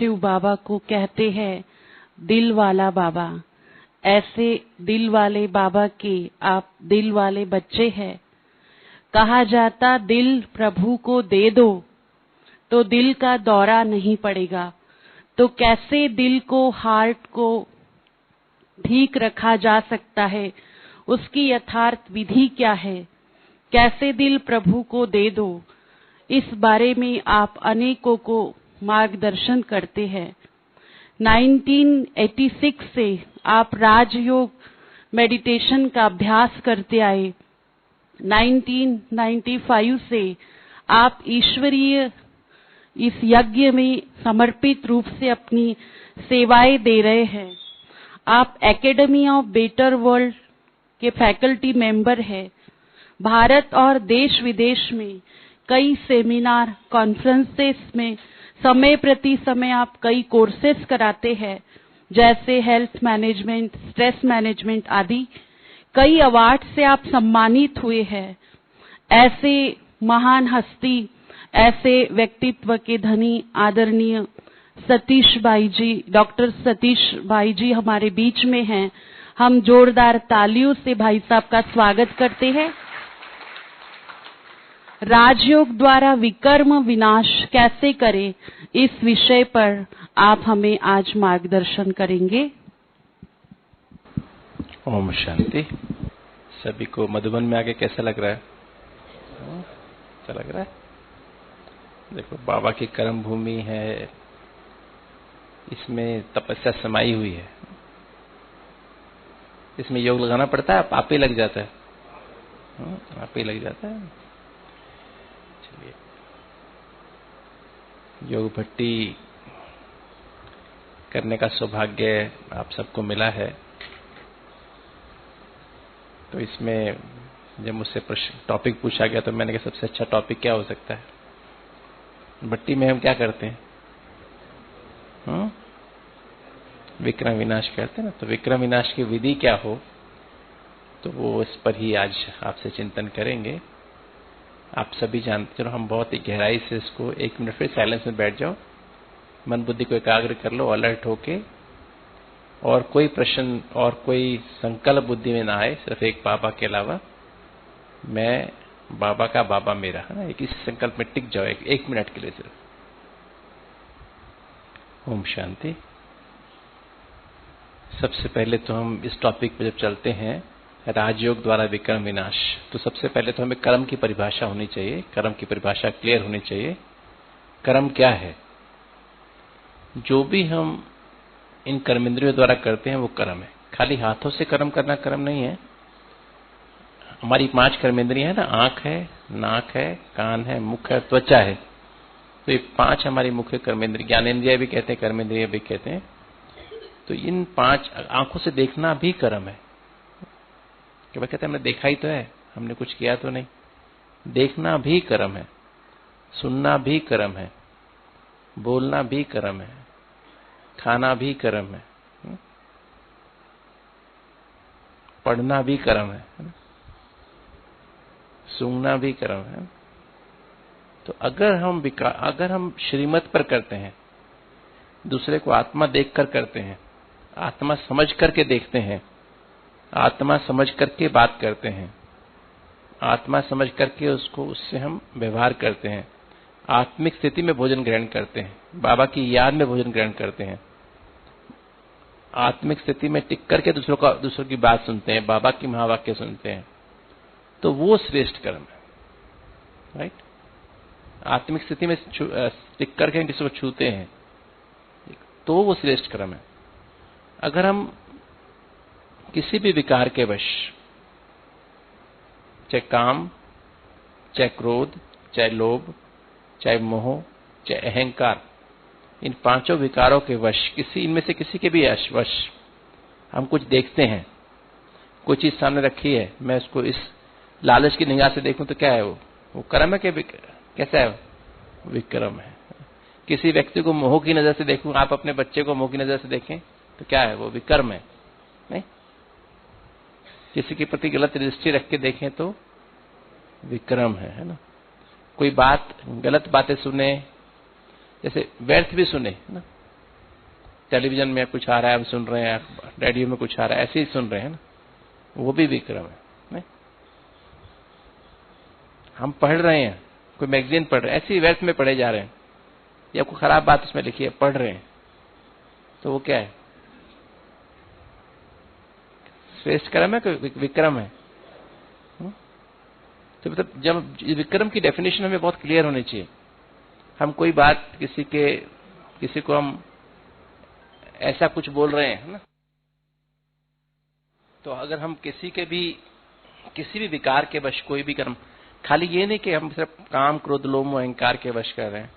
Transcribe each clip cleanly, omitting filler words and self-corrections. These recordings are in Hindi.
शिव बाबा को कहते हैं दिल वाला बाबा। ऐसे दिल वाले बाबा के आप दिल वाले बच्चे हैं। कहा जाता दिल प्रभु को दे दो तो दिल का दौरा नहीं पड़ेगा। तो कैसे दिल को, हार्ट को ठीक रखा जा सकता है, उसकी यथार्थ विधि क्या है? कैसे दिल प्रभु को दे दो, इस बारे में आप अनेकों को मार्गदर्शन करते हैं। 1986 से आप राजयोग मेडिटेशन का अभ्यास करते आए। 1995 से आप ईश्वरीय इस यज्ञ में समर्पित रूप से अपनी सेवाएं दे रहे हैं। आप एकेडमी ऑफ बेटर वर्ल्ड के फैकल्टी मेंबर हैं। भारत और देश विदेश में कई सेमिनार, कॉन्फ्रेंसेस में समय प्रति समय आप कई कोर्सेज कराते हैं, जैसे हेल्थ मैनेजमेंट, स्ट्रेस मैनेजमेंट आदि। कई अवार्ड से आप सम्मानित हुए हैं। ऐसे महान हस्ती, ऐसे व्यक्तित्व के धनी आदरणीय सतीश भाई जी, डॉक्टर सतीश भाई जी हमारे बीच में हैं। हम जोरदार तालियों से भाई साहब का स्वागत करते हैं। राजयोग द्वारा विकर्म विनाश कैसे करें, इस विषय पर आप हमें आज मार्गदर्शन करेंगे। ओम शांति। सभी को मधुबन में आके कैसा लग रहा है? अच्छा लग रहा है? देखो, बाबा की कर्म भूमि है, इसमें तपस्या समाई हुई है। इसमें योग लगाना पड़ता है, आप ही लग जाता है, आप ही लग जाता है। चलिए, योग भट्टी करने का सौभाग्य आप सबको मिला है। तो इसमें जब मुझसे टॉपिक पूछा गया तो मैंने कहा सबसे अच्छा टॉपिक क्या हो सकता है? भट्टी में हम क्या करते हैं? विक्रम विनाश करते हैं ना। तो विक्रम विनाश की विधि क्या हो, तो वो इस पर ही आज आपसे चिंतन करेंगे। आप सभी जानते, चलो हम बहुत ही गहराई से इसको, 1 मिनट फिर साइलेंस में बैठ जाओ, मन बुद्धि को एकाग्र कर लो, अलर्ट होके, और कोई प्रश्न और कोई संकल्प बुद्धि में ना आए, सिर्फ एक बाबा के अलावा मैं बाबा का, बाबा मेरा, है ना। एक इस संकल्प में टिक जाओ, 1 मिनट के लिए सिर्फ। ओम शांति। सबसे पहले तो हम इस टॉपिक पे जब चलते हैं, राजयोग द्वारा विक्रम विनाश, तो सबसे पहले तो हमें कर्म की परिभाषा होनी चाहिए। कर्म की परिभाषा क्लियर होनी चाहिए। कर्म क्या है? जो भी हम इन कर्मेंद्रियों द्वारा करते हैं वो कर्म है। खाली हाथों से कर्म करना कर्म नहीं है। हमारी 5 कर्मेंद्रियां है ना, आंख है, नाक है, कान है, मुख है, त्वचा है। तो ये 5 हमारी मुख्य कर्मेंद्रिय, ज्ञानेंद्रिय भी कहते हैं, कर्मेंद्रिय भी कहते हैं। तो इन 5, आंखों से देखना भी कर्म है। क्या कहते हैं, हमने देखा ही तो है, हमने कुछ किया तो नहीं। देखना भी कर्म है, सुनना भी कर्म है, बोलना भी कर्म है, खाना भी कर्म है, पढ़ना भी कर्म है, सूंघना भी कर्म है। तो अगर हम श्रीमत पर करते हैं, दूसरे को आत्मा देखकर करते हैं, आत्मा समझ करके देखते हैं, आत्मा समझ करके बात करते हैं, आत्मा समझ करके उससे हम व्यवहार करते हैं, आत्मिक स्थिति में भोजन ग्रहण करते हैं, बाबा की याद में भोजन ग्रहण करते हैं, आत्मिक स्थिति में टिक करके दूसरों की बात सुनते हैं, बाबा की महावाक्य सुनते हैं, तो वो श्रेष्ठ कर्म है। राइट? आत्मिक स्थिति में टिक करके किसी को छूते हैं तो वो श्रेष्ठ कर्म है। अगर हम किसी भी विकार के वश, चाहे काम, चाहे क्रोध, चाहे लोभ, चाहे मोह, चाहे अहंकार, इन 5 विकारों के वश, इनमें से किसी के भी वश हम कुछ देखते हैं, कोई चीज सामने रखी है, मैं उसको इस लालच की निगाह से देखूं तो क्या है? वो कर्म है कि कैसा है? विक्रम है। किसी व्यक्ति को मोह की नजर से देखूं, आप अपने बच्चे को मोह की नजर से देखें तो क्या है? वो विक्रम है। नहीं? किसी के प्रति गलत दृष्टि रख के देखें तो विक्रम है ना। कोई बात, गलत बातें सुने, जैसे व्यर्थ भी सुने, है ना, टेलीविजन में कुछ आ रहा है हम सुन रहे हैं, रेडियो में कुछ आ रहा है ऐसे ही सुन रहे हैं ना, वो भी विक्रम है नहीं? हम पढ़ रहे हैं, कोई मैगजीन पढ़ रहे हैं, ऐसे ही व्यर्थ में पढ़े जा रहे हैं, या कोई खराब बात उसमें लिखी है पढ़ रहे हैं, तो वो क्या है? श्रेष्ठ कर्म है कि विक्रम है? तो मतलब जब विक्रम की डेफिनेशन हमें बहुत क्लियर होनी चाहिए। हम कोई बात किसी को हम ऐसा कुछ बोल रहे हैं ना, तो अगर हम किसी भी विकार के वश कोई भी कर्म, खाली ये नहीं कि हम सिर्फ काम क्रोध लोभ अहंकार के वश कर रहे हैं,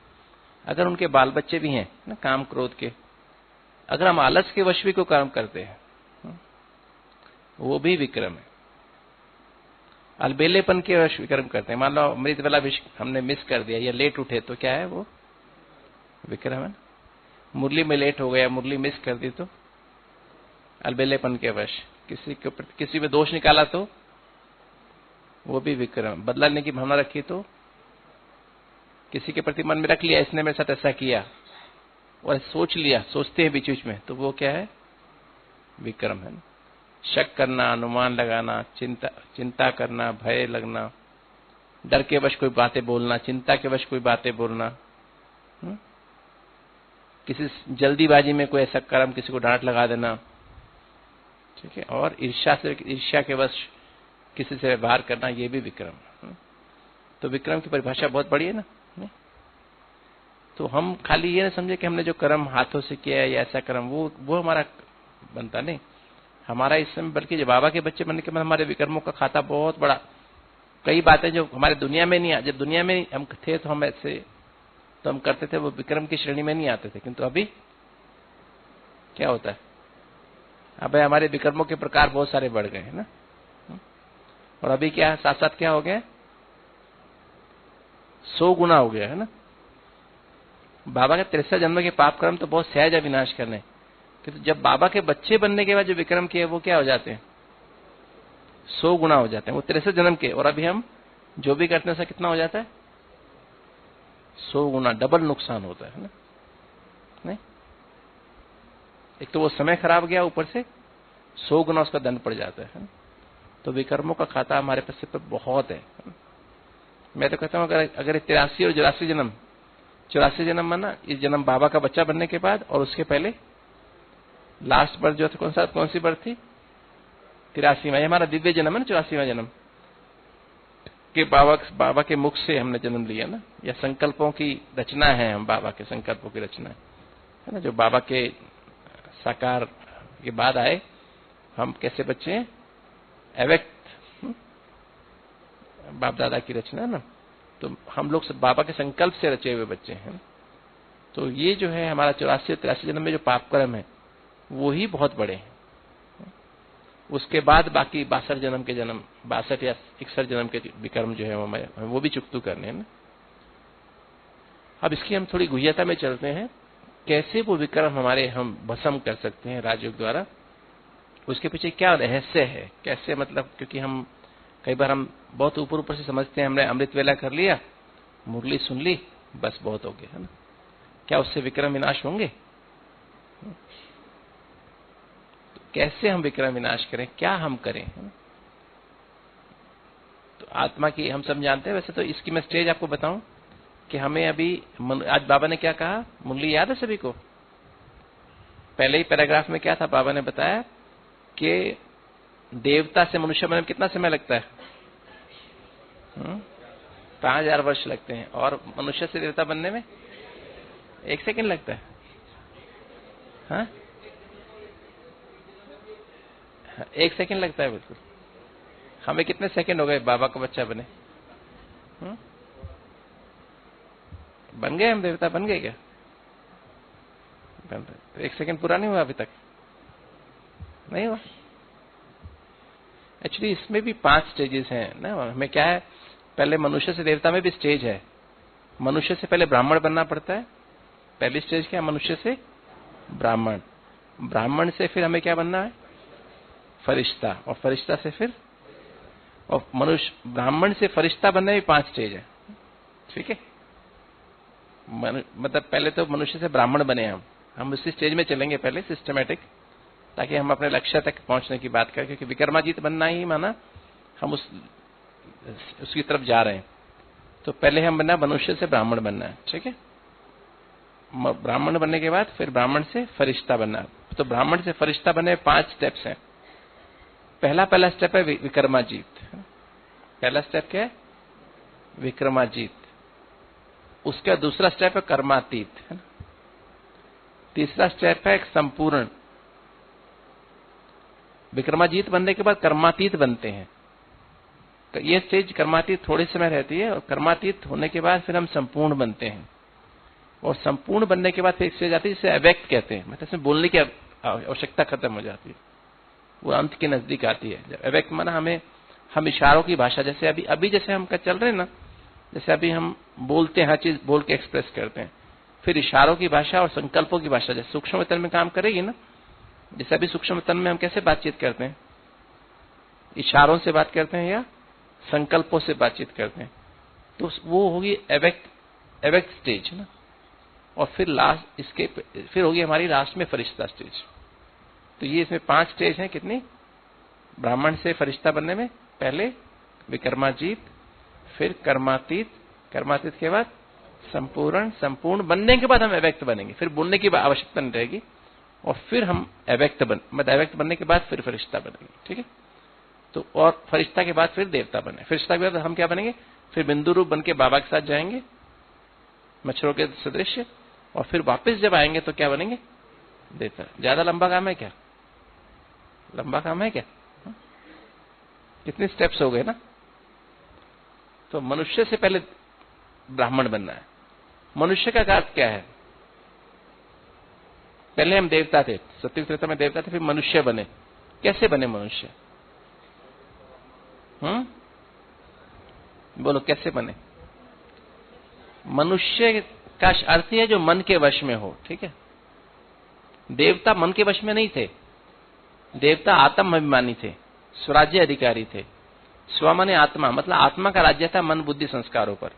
अगर उनके बाल बच्चे भी हैं ना काम क्रोध के, अगर हम आलस के वश भी कोई कर्म करते हैं वो भी विक्रम है। अलबेलेपन के वश विक्रम करते हैं, मान लो अमृत वाला विष हमने मिस कर दिया या लेट उठे तो क्या है वो? विक्रम है। मुरली में लेट हो गया, मुरली मिस कर दी तो अलबेलेपन के वश, किसी में दोष निकाला तो वो भी विक्रम। बदला लेने की भावना रखी तो, किसी के प्रति मन में रख लिया इसने मेरे साथ ऐसा किया और सोचते हैं बीच बीच में, तो वो क्या है? विक्रम है। शक करना, अनुमान लगाना, चिंता करना, भय लगना, डर के वश कोई बातें बोलना, चिंता के वश कोई बातें बोलना, किसी जल्दीबाजी में कोई ऐसा कर्म, किसी को डांट लगा देना, ठीक है, और ईर्ष्या के वश किसी से व्यवहार करना, ये भी विक्रम। तो विक्रम की परिभाषा बहुत बड़ी है ना। तो हम खाली ये ना समझे कि हमने जो कर्म हाथों से किया है या ऐसा कर्म वो हमारा बनता नहीं, हमारा इस समय, बल्कि जब बाबा के बच्चे बनने के बाद हमारे विक्रमों का खाता बहुत बड़ा। कई बातें जो हमारे दुनिया में नहीं, जब दुनिया में हम थे तो हम ऐसे तो हम करते थे, वो विक्रम की श्रेणी में नहीं आते थे। किंतु अभी क्या होता है? अब हमारे विक्रमों के प्रकार बहुत सारे बढ़ गए हैं ना। और अभी क्या साथ साथ क्या हो गया? 100 गुना हो गया है ना। बाबा के 63 जन्म के पाप कर्म तो बहुत सहज है विनाश करने, किंतु जब बाबा के बच्चे बनने के बाद जो विक्रम किए वो क्या हो जाते हैं? 100 गुना हो जाते हैं वो 63 जन्म के। और अभी हम जो भी करते हैं उसका कितना हो जाता है? 100 गुना, डबल नुकसान होता है ना। नहीं, एक तो वो समय खराब गया, ऊपर से 100 गुना उसका दंड पड़ जाता है। तो विकर्मों का खाता हमारे पास पे बहुत है। मैं तो कहता हूं अगर 83 और 84 जन्म, 84 जन्म माना इस जन्म बाबा का बच्चा बनने के बाद, और उसके पहले लास्ट बर्थ जो था कौन सी बर्थ थी? 83वां, हमारा दिव्य जन्म है ना, 84वां जन्म कि बाबा के मुख से हमने जन्म लिया ना, या संकल्पों की रचना है, हम बाबा के संकल्पों की रचना है ना, जो बाबा के साकार के बाद आए। हम कैसे बच्चे हैं? अव्यक्त बाप दादा की रचना है ना। तो हम लोग सब बाबा के संकल्प से रचे हुए बच्चे हैं। तो ये जो है हमारा 84 और 83 जन्म में जो पाप कर्म है वो ही बहुत बड़े हैं। उसके बाद बाकी 62 जन्म के जन्म, 62 या 61 जन्म के विकर्म जो है वो भी चुकतू करने हैं ना। अब इसकी हम थोड़ी गुह्यता में चलते हैं, कैसे वो विकर्म हमारे हम भस्म कर सकते हैं राजयोग द्वारा, उसके पीछे क्या रहस्य है, कैसे, मतलब क्योंकि हम कई बार हम बहुत ऊपर ऊपर से समझते हैं, हमने अमृत वेला कर लिया, मुरली सुन ली, बस बहुत हो गया है ना। क्या उससे विक्रम विनाश होंगे? तो कैसे हम विक्रम विनाश करें, क्या हम करें? तो आत्मा की हम सब जानते हैं। वैसे तो इसकी मैं स्टेज आपको बताऊं कि हमें अभी आज बाबा ने क्या कहा, मुरली याद है सभी को? पहले ही पैराग्राफ में क्या था, बाबा ने बताया कि देवता से मनुष्य बनने में कितना समय लगता है? 5000 वर्ष लगते हैं, और मनुष्य से देवता बनने में 1 सेकंड लगता है। हाँ, 1 सेकंड लगता है बिल्कुल। हमें कितने सेकंड हो गए बाबा का बच्चा बने? बन गए हम, देवता बन गए क्या? बन रहे। 1 सेकंड पूरा नहीं हुआ अभी तक, नहीं हुआ। एक्चुअली इसमें भी 5 स्टेजेस हैं ना। हमें क्या है, पहले मनुष्य से देवता में भी स्टेज है। मनुष्य से पहले ब्राह्मण बनना पड़ता है। पहली स्टेज क्या है? मनुष्य से ब्राह्मण, ब्राह्मण से फिर हमें क्या बनना है? फरिश्ता, और फरिश्ता से फिर, और मनुष्य ब्राह्मण से फरिश्ता बनने में 5 स्टेज है। ठीक है, मतलब पहले तो मनुष्य से ब्राह्मण बने हम, हम उसी स्टेज में चलेंगे पहले सिस्टमेटिक, ताकि हम अपने लक्ष्य तक पहुंचने की बात करें, क्योंकि विक्रमाजीत बनना ही माना हम उसकी तरफ जा रहे हैं। तो पहले हम बनना, मनुष्य से ब्राह्मण बनना है, ठीक है। ब्राह्मण बनने के बाद फिर ब्राह्मण से फरिश्ता बनना है। तो ब्राह्मण से फरिश्ता बनने 5 स्टेप्स हैं। पहला स्टेप है विक्रमाजीत। पहला स्टेप क्या है? विक्रमाजीत। उसका दूसरा स्टेप है कर्मातीत, है ना। तीसरा स्टेप है संपूर्ण। विक्रमाजीत बनने के बाद कर्मातीत बनते हैं। ये स्टेज कर्मातीत थोड़े समय रहती है, और कर्मातीत होने के बाद फिर हम संपूर्ण बनते हैं। और संपूर्ण बनने के बाद फिर एक स्टेज आती है जिसे अव्यक्त कहते हैं, मतलब इसमें बोलने की आवश्यकता खत्म हो जाती है, वो अंत के नजदीक आती है। अव्यक्त माना हम इशारों की भाषा, जैसे अभी जैसे हम चल रहे हैं ना, जैसे अभी हम बोलते हैं, हर चीज बोल के एक्सप्रेस करते हैं। फिर इशारों की भाषा और संकल्पों की भाषा जैसे सूक्ष्म तन में काम करेगी ना। जैसे अभी सूक्ष्म तन में हम कैसे बातचीत करते हैं? इशारों से बात करते हैं या संकल्पों से बातचीत करते हैं। तो वो होगी अव्यक्त स्टेज ना। और फिर फिर होगी हमारी लास्ट में फरिश्ता स्टेज। तो ये इसमें 5 स्टेज हैं। कितनी? ब्राह्मण से फरिश्ता बनने में पहले विक्रमाजीत, फिर कर्मातीत, कर्मातीत के बाद संपूर्ण बनने के बाद हम अव्यक्त बनेंगे। फिर बोलने की आवश्यकता नहीं रहेगी। और फिर हम अव्यक्त बनने के बाद फिर फरिश्ता बनेंगे, ठीक है। तो और फरिश्ता के बाद फिर देवता बने। फरिश्ता के बाद हम क्या बनेंगे? फिर बिंदु रूप बन के बाबा के साथ जाएंगे, मच्छरों के सदृश। और फिर वापस जब आएंगे तो क्या बनेंगे? देवता। ज्यादा लंबा काम है क्या? लंबा काम है क्या? कितने स्टेप्स हो गए ना। तो मनुष्य से पहले ब्राह्मण बनना है। मनुष्य का अर्थ क्या है? पहले हम देवता थे, सत्युग त्रेता में देवता थे, फिर मनुष्य बने। कैसे बने मनुष्य? बोलो कैसे बने? मनुष्य का अर्थ है जो मन के वश में हो, ठीक है। देवता मन के वश में नहीं थे। देवता आत्म अभिमानी थे, स्वराज्य अधिकारी थे। स्व माने आत्मा, मतलब आत्मा का राज्य था मन बुद्धि संस्कारों पर,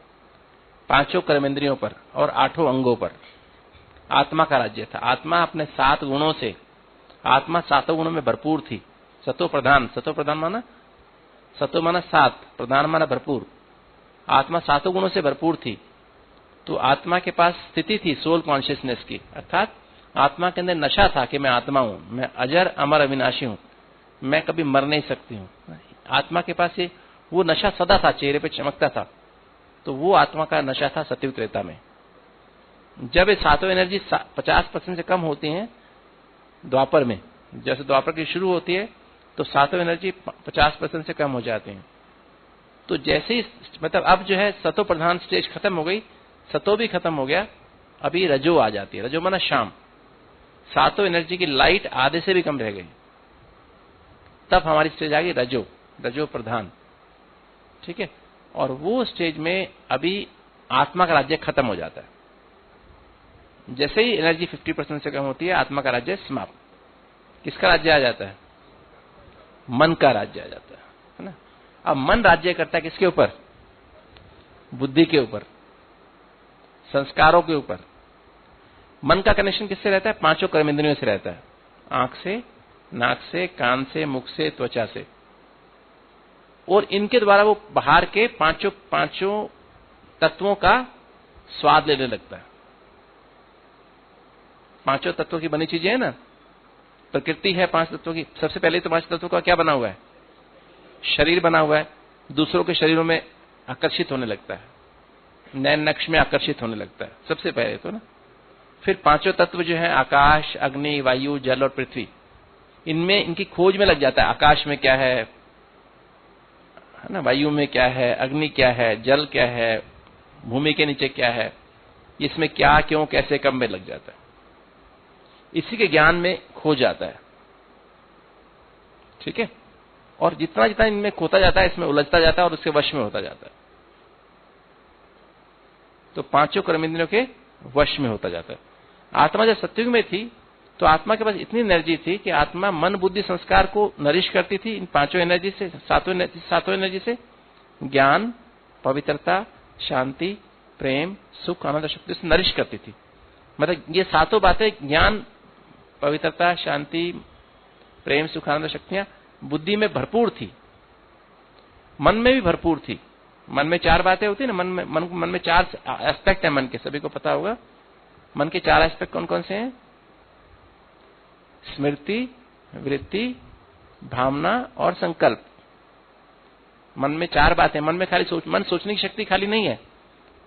5 कर्मेंद्रियों पर और 8 अंगों पर। आत्मा का राज्य था। आत्मा अपने 7 गुणों से, आत्मा 7 गुणों में भरपूर थी। सतो प्रधान माना, सतो माना 7, प्रधान माना भरपूर। आत्मा 7 गुणों से भरपूर थी। तो आत्मा के पास स्थिति थी सोल कॉन्शियसनेस की, अर्थात आत्मा के अंदर नशा था कि मैं आत्मा हूं, मैं अजर अमर अविनाशी हूं, मैं कभी मर नहीं सकती हूं। आत्मा के पास वो नशा सदा था, चेहरे पे चमकता था। तो वो आत्मा का नशा था सत्युग त्रेता में। जब ये 7 एनर्जी 50% से कम होती हैं द्वापर में, जैसे द्वापर की शुरू होती है तो 7 एनर्जी 50% से कम हो जाती हैं। तो जैसे ही मतलब अब जो है सतो प्रधान स्टेज खत्म हो गई, सतो भी खत्म हो गया, अभी रजो आ जाती है। रजो माना शाम। 7 एनर्जी की लाइट आधे से भी कम रह गई, तब हमारी स्टेज आ गई रजो प्रधान, ठीक है। और वो स्टेज में अभी आत्मा का राज्य खत्म हो जाता है। जैसे ही एनर्जी 50% से कम होती है, आत्मा का राज्य समाप्त। किसका राज्य आ जाता है? मन का राज्य आ जाता है ना। अब मन राज्य करता है किसके ऊपर? बुद्धि के ऊपर, संस्कारों के ऊपर। मन का कनेक्शन किससे रहता है? 5 कर्मेंद्रियों से रहता है। आंख से, नाक से, कान से, मुख से, त्वचा से। और इनके द्वारा वो बाहर के पांचों तत्वों का स्वाद लेने लगता है। 5 तत्वों की बनी चीजें है ना, प्रकृति है 5 तत्वों की। सबसे पहले तो 5 तत्वों का क्या बना हुआ है? शरीर बना हुआ है। दूसरों के शरीरों में आकर्षित होने लगता है, नैन नक्श में आकर्षित होने लगता है सबसे पहले तो ना। फिर 5 तत्व जो है आकाश, अग्नि, वायु, जल और पृथ्वी, इनमें इनकी खोज में लग जाता है। आकाश में क्या है ना, वायु में क्या है, अग्नि क्या है, जल क्या है, भूमि के नीचे क्या है, इसमें क्या, क्यों, कैसे, कब में लग जाता है। इसी के ज्ञान में खो जाता है, ठीक है। और जितना जितना इनमें खोता जाता है, इसमें उलझता जाता है और उसके वश में होता जाता है। तो 5 कर्मेंद्रियों के वश में होता जाता है। आत्मा जब सत्युग में थी तो आत्मा के पास इतनी एनर्जी थी कि आत्मा मन बुद्धि संस्कार को नरिश करती थी इन 5 एनर्जी से, 7 एनर्जी से। ज्ञान, पवित्रता, शांति, प्रेम, सुख, आनंद, शक्ति से नरिश करती थी। मतलब ये सातों बातें ज्ञान, पवित्रता, शांति, प्रेम, सुख, आनंद, शक्तियां बुद्धि में भरपूर थी, मन में भी भरपूर थी। मन में चार बातें होती है ना, मन में चार एस्पेक्ट है मन के, सभी को पता होगा। मन के चार एस्पेक्ट कौन कौन से हैं? स्मृति, वृत्ति, भावना और संकल्प। मन में चार बातें, मन में खाली मन सोचने की शक्ति खाली नहीं है,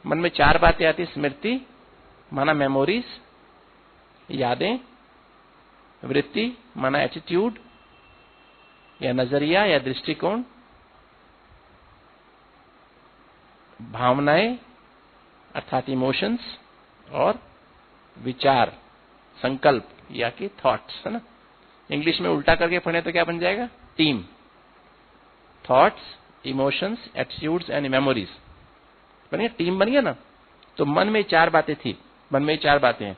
मन में चार बातें आती है। स्मृति माना मेमोरीज, यादें, वृत्ति माना एटीट्यूड या नजरिया या दृष्टिकोण, भावनाएं अर्थात इमोशंस, और विचार, संकल्प या कि थॉट्स, है ना। इंग्लिश में उल्टा करके पढ़े तो क्या बन जाएगा? Team. Thoughts, emotions, attitudes and memories बन गया, टीम बन गया ना। तो मन में चार बातें थी, मन में चार बातें हैं।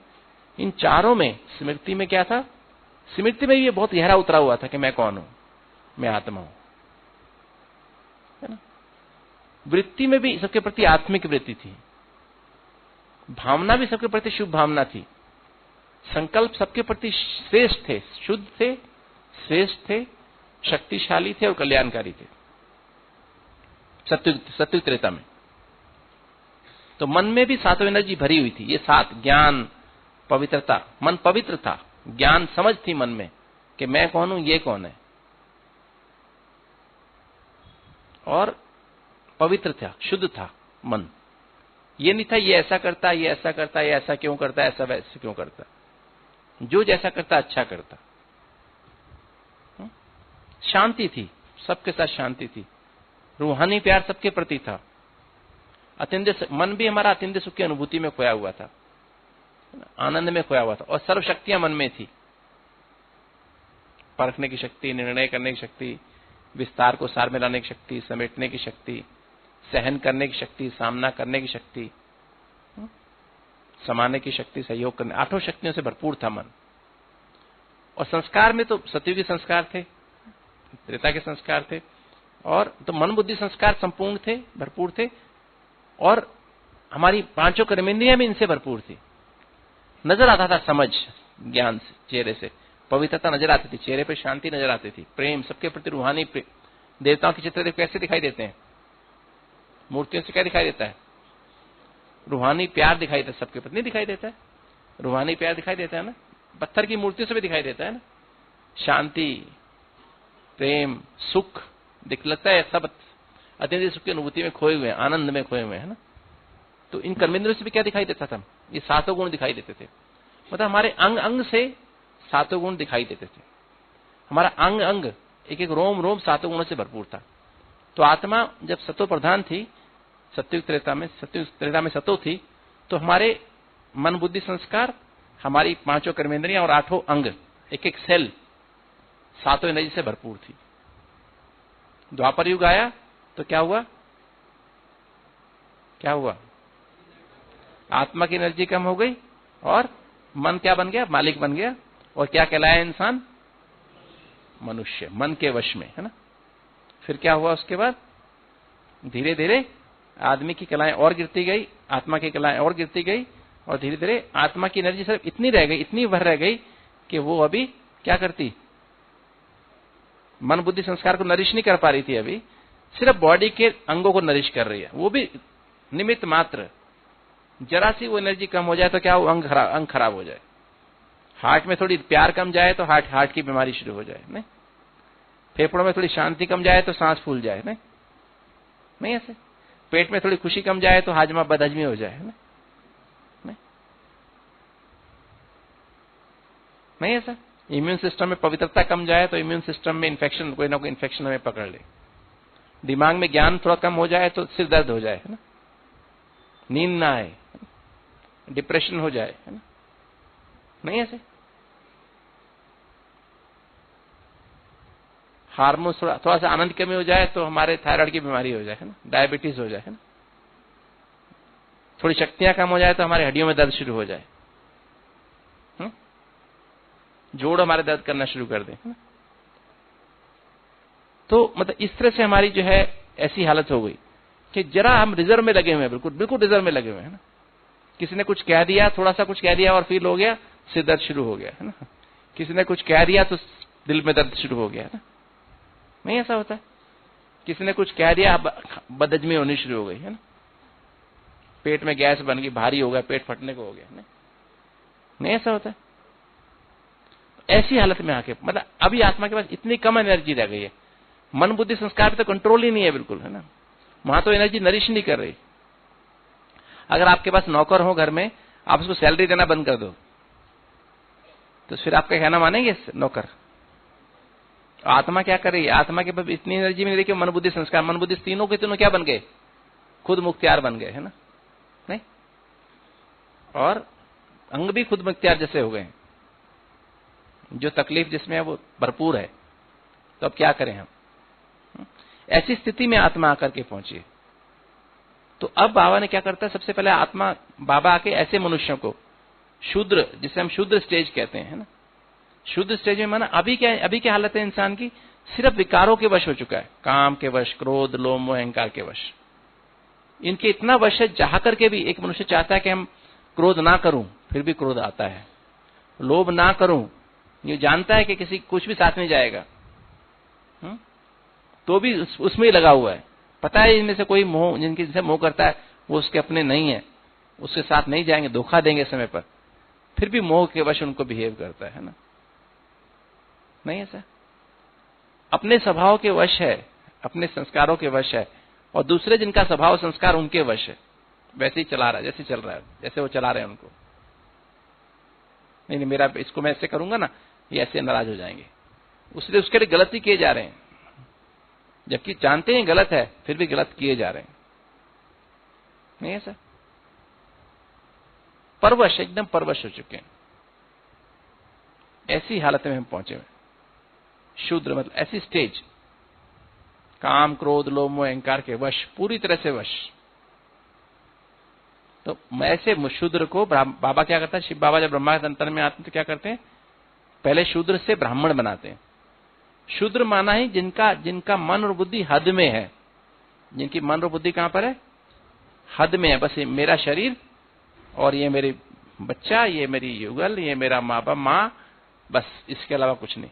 इन चारों में स्मृति में क्या था? स्मृति में ये बहुत गहरा उतरा हुआ था कि मैं कौन हूं, मैं आत्मा हूं, है ना। वृत्ति में भी सबके प्रति आत्मिक वृत्ति थी, भावना भी सबके प्रति शुभ भावना थी, संकल्प सबके प्रति श्रेष्ठ थे, शुद्ध थे, श्रेष्ठ थे, शक्तिशाली थे और कल्याणकारी थे सत्युग त्रेता में। तो मन में भी सातों एनर्जी भरी हुई थी। ये सात, ज्ञान, पवित्रता, मन पवित्र था, ज्ञान समझ थी मन में कि मैं कौन हूं, ये कौन है, और पवित्र था, शुद्ध था मन। ये नहीं था ये ऐसा करता, ये ऐसा करता, ये ऐसा क्यों करता, ऐसा वैसे क्यों करता, जो जैसा करता अच्छा करता। शांति थी, सबके साथ शांति थी, रूहानी प्यार सबके प्रति था। अत्यंत मन भी हमारा अत्यंत सुख की अनुभूति में खोया हुआ था, आनंद में खोया हुआ था, और सर्व शक्तियां मन में थी। परखने की शक्ति, निर्णय करने की शक्ति, विस्तार को सार में लाने की शक्ति, समेटने की शक्ति, सहन करने की शक्ति, सामना करने की शक्ति, समाने की शक्ति, सहयोग करने, आठों शक्तियों से भरपूर था मन। और संस्कार में तो सतयुगी संस्कार थे, त्रेता के संस्कार थे, और तो मन बुद्धि संस्कार संपूर्ण थे, भरपूर थे, और हमारी पांचों कर्मेंद्रियां भी इनसे भरपूर थी। नजर आता था समझ, ज्ञान से, चेहरे से पवित्रता नजर आती थी, चेहरे पर शांति नजर आती थी, प्रेम, सबके प्रति रूहानी देवताओं के चित्र कैसे दिखाई देते हैं? मूर्तियों से क्या दिखाई देता है? रूहानी प्यार दिखाई देता है, सबके प्रति नहीं दिखाई देता है? रूहानी प्यार दिखाई देता है ना, पत्थर की मूर्तियों से भी दिखाई देता है ना। शांति, प्रेम, सुख दिख लगता है, सब अत्यंत सुख की अनुभूति में खोए हुए हैं, आनंद में खोए हुए हैं ना। तो इन कर्मेंद्रियों से भी क्या दिखाई देता था? ये सातों गुण दिखाई देते थे। मतलब हमारे अंग अंग से सातों गुण दिखाई देते थे। हमारा अंग अंग, एक एक रोम रोम सातों गुणों से भरपूर था। तो आत्मा जब सतो प्रधान थी, सत्युग त्रेता में सतो थी, तो हमारे मन बुद्धि संस्कार, हमारी पांचों कर्मेंद्रियां और आठों अंग, एक एक सेल सातों एनर्जी से भरपूर थी। द्वापर युग आया तो क्या हुआ? क्या हुआ? आत्मा की एनर्जी कम हो गई और मन क्या बन गया? मालिक बन गया। और क्या कहलाया इंसान? मनुष्य, मन के वश में, है ना। फिर क्या हुआ उसके बाद? धीरे धीरे आदमी की कलाएं और गिरती गई, आत्मा की कलाएं और गिरती गई, और धीरे धीरे आत्मा की एनर्जी सिर्फ इतनी रह गई, इतनी भर रह गई कि वो अभी क्या करती? मन बुद्धि संस्कार को नरिश नहीं कर पा रही थी, अभी सिर्फ बॉडी के अंगों को नरिश कर रही है, वो भी निमित्त मात्र। जरा सी वो एनर्जी कम हो जाए तो क्या हो? अंग खराब हो जाए। हार्ट में थोड़ी प्यार कम जाए तो हार्ट की बीमारी शुरू हो जाए, नहीं? फेफड़ों में थोड़ी शांति कम जाए तो सांस फूल जाए, नहीं ऐसे? पेट में थोड़ी खुशी कम जाए तो हाजमा बदहजमी हो जाए, नहीं ऐसा? इम्यून सिस्टम में पवित्रता कम जाए तो इम्यून सिस्टम में इन्फेक्शन, कोई ना कोई इन्फेक्शन हमें पकड़ ले। दिमाग में ज्ञान थोड़ा कम हो जाए तो सिर दर्द हो जाए, है ना? नींद ना आए, डिप्रेशन हो जाए, है ना? नहीं ऐसे? हार्मोन थोड़ा सा आनंद कमी हो जाए तो हमारे थायराइड की बीमारी हो जाए, है ना? डायबिटीज हो जाए, है ना? थोड़ी शक्तियां कम हो जाए तो हमारे हड्डियों में दर्द शुरू हो जाए, जोड़ हमारे दर्द करना शुरू कर दे, है ना? तो मतलब इस तरह से हमारी जो है ऐसी हालत हो गई कि जरा हम रिजर्व में लगे हुए हैं, बिल्कुल रिजर्व में लगे हुए हैं ना। किसी ने कुछ कह दिया, थोड़ा सा कुछ कह दिया और फील हो गया, सिर दर्द शुरू हो गया, है ना। किसी ने कुछ कह दिया तो दिल में दर्द शुरू हो गया, है ना। नहीं ऐसा होता है। किसी ने कुछ कह दिया, बदहजमी होनी शुरू हो गई, है ना। पेट में गैस बन गई, भारी हो गया, पेट फटने को हो गया, नहीं ऐसा होता है। ऐसी हालत में आके मतलब अभी आत्मा के पास इतनी कम एनर्जी रह गई है, मन बुद्धि संस्कार पे तो कंट्रोल ही नहीं है बिल्कुल, है ना। वहां तो एनर्जी नरिश नहीं कर रही। अगर आपके पास नौकर हो घर में, आप उसको सैलरी देना बंद कर दो तो फिर आपका कहना मानेंगे नौकर? आत्मा क्या कर रही है? आत्मा के पास इतनी एनर्जी में देखिए, मन बुद्धि संस्कार, मन बुद्धि तीनों के तीनों क्या बन गए? खुद मुख्तियार बन गए, है ना। नहीं, और अंग भी खुद मुख्तियार जैसे हो गए, जो तकलीफ जिसमें है वो भरपूर है। तो अब क्या करें हम? ऐसी स्थिति में आत्मा आकर के पहुंची है। तो अब बाबा ने क्या करता है, सबसे पहले आत्मा बाबा आके ऐसे मनुष्यों को, शूद्र, जिसे हम शूद्र स्टेज कहते हैं, है ना। शूद्र स्टेज में माना अभी क्या हालत है इंसान की? सिर्फ विकारों के वश हो चुका है, काम के वश, क्रोध, लोभ, मोह, अहंकार के वश। इनके इतना वश है, चाह करके भी एक मनुष्य चाहता है कि हम क्रोध ना करूं, फिर भी क्रोध आता है। लोभ ना करूं, ये जानता है कि किसी कुछ भी साथ नहीं जाएगा, तो भी उसमें ही लगा हुआ है। पता है इनमें से कोई मोह, जिनके जिसे मोह करता है वो उसके अपने नहीं है, उसके साथ नहीं जाएंगे, धोखा देंगे समय पर, फिर भी मोह के वश उनको बिहेव करता है ना। नहीं ऐसा, अपने स्वभाव के वश है, अपने संस्कारों के वश है, और दूसरे जिनका स्वभाव संस्कार उनके वश है, वैसे ही चला रहा है, जैसे चल रहा है, जैसे वो चला रहे हैं उनको। नहीं मेरा इसको मैं ऐसे करूंगा ना, ये ऐसे नाराज हो जाएंगे, उसलिए उसके लिए गलती किए जा रहे हैं, जबकि जानते हैं गलत है, फिर भी गलत किए जा रहे हैं। नहीं ऐसा, परवश, एकदम परवश हो चुके हैं। ऐसी हालत में हम पहुंचे हुए, शूद्र मतलब ऐसी स्टेज, काम, क्रोध, लोभ, मोह, अहंकार के वश, पूरी तरह से वश। तो ऐसे शूद्र को बाबा क्या करता है, शिव बाबा जब ब्रह्मा तंत्र में आते हैं तो क्या करते हैं, पहले शूद्र से ब्राह्मण बनाते हैं। शूद्र माना ही जिनका मन और बुद्धि हद में है, जिनकी मन और बुद्धि कहां पर है? हद में है। बस ये मेरा शरीर और ये मेरी बच्चा, ये मेरी युगल, ये मेरा माँ बाप, माँ, बस इसके अलावा कुछ नहीं।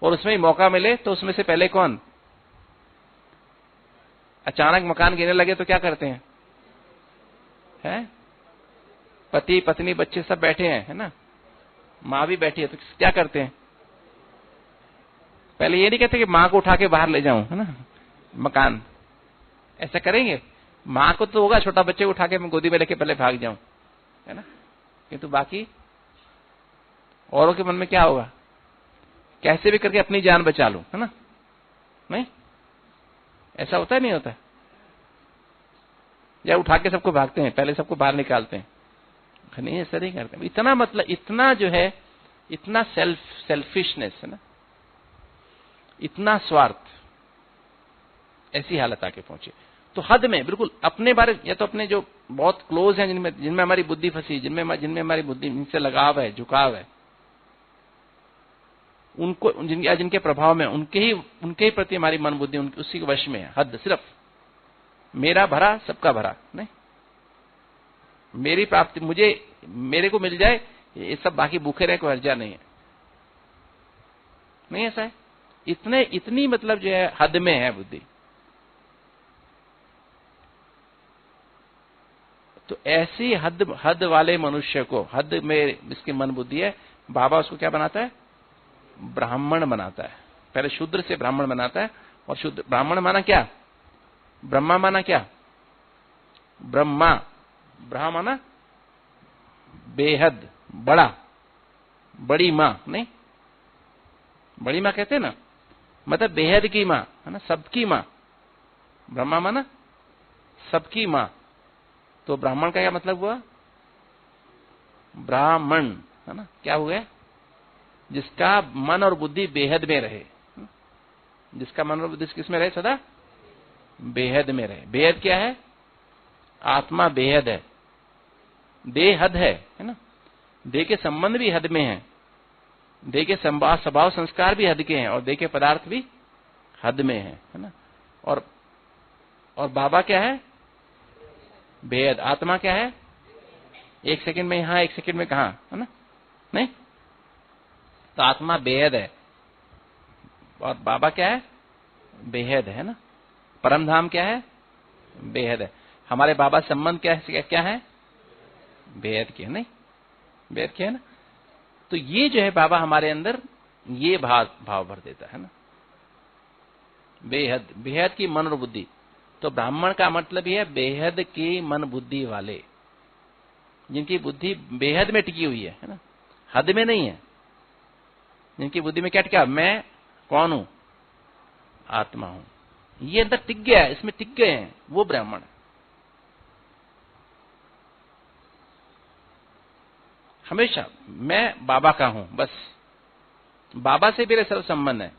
और उसमें ही मौका मिले तो उसमें से पहले कौन? अचानक मकान गिरने लगे तो क्या करते हैं? पति पत्नी बच्चे सब बैठे हैं, है ना, माँ भी बैठी है, तो क्या करते हैं? पहले ये नहीं कहते कि माँ को उठा के बाहर ले जाऊं, है ना, मकान, ऐसा करेंगे? माँ को तो होगा छोटा बच्चे को उठा के मैं गोदी में लेके पहले भाग जाऊं, है ना, किंतु बाकी औरों के मन में क्या होगा? कैसे भी करके अपनी जान बचा लूं, है ना। नहीं ऐसा होता है, नहीं होता? या उठा के सबको भागते हैं, पहले सबको बाहर निकालते हैं? नहीं, ऐसा नहीं करते। इतना मतलब इतना जो है, इतना सेल्फिशनेस है ना, इतना स्वार्थ, ऐसी हालत आके पहुंचे। तो हद में बिल्कुल अपने बारे, या तो अपने जो बहुत क्लोज हैं, जिनमें हमारी बुद्धि फंसी, जिनमें हमारी बुद्धि, जिनसे लगाव है, झुकाव है, उनको, जिनके प्रभाव में, उनके ही प्रति हमारी मन बुद्धि उसी के वश में है। हद सिर्फ मेरा भरा, सबका भरा, नहीं, मेरी प्राप्ति, मेरे को मिल जाए, ये सब बाकी भूखे रहे, कोई हर्जा नहीं है। नहीं ऐसा है, इतनी मतलब जो है हद में है बुद्धि। तो ऐसी हद वाले मनुष्य को, हद में इसकी मन बुद्धि है, बाबा उसको क्या बनाता है? ब्राह्मण बनाता है। पहले शूद्र से ब्राह्मण बनाता है। और शुद्ध ब्राह्मण माना क्या? ब्रह्मा माना क्या? ब्रह्मा, ब्रह्मा माना बेहद, बड़ा, बड़ी मां, नहीं, बड़ी मां कहते हैं ना, मतलब बेहद की मां, है ना, सबकी मां। ब्रह्मा माना सबकी मां। तो ब्राह्मण का क्या मतलब हुआ? ब्राह्मण, है ना, क्या हुआ? जिसका मन और बुद्धि बेहद में रहे, जिसका मन और बुद्धि किस में रहे? सदा बेहद में रहे। बेहद क्या है? आत्मा बेहद है, देह हद है ना, देह के संबंध भी हद में है, देह के स्वभाव संस्कार भी हद के हैं, और देह के पदार्थ भी हद में है ना। और बाबा क्या है? बेहद। आत्मा क्या है? 1 सेकंड में यहां, 1 सेकंड में कहां, है ना? नहीं, तो आत्मा बेहद है और बाबा क्या है? बेहद है ना। परम धाम क्या है? बेहद है। हमारे बाबा संबंध क्या है? बेहद की है, नहीं? बेहद की है ना। तो ये जो है बाबा हमारे अंदर ये भाव भर देता है ना, बेहद, बेहद की मन और बुद्धि। तो ब्राह्मण का मतलब ये है बेहद की मन बुद्धि वाले, जिनकी बुद्धि बेहद में टिकी हुई है ना, हद में नहीं है। जिनकी बुद्धि में क्या टिका? मैं कौन हूं? आत्मा हूं। ये अंदर टिक गया है, इसमें टिक गए हैं, वो ब्राह्मण है। हमेशा मैं बाबा का हूं, बस बाबा से मेरे सर्व संबंध है।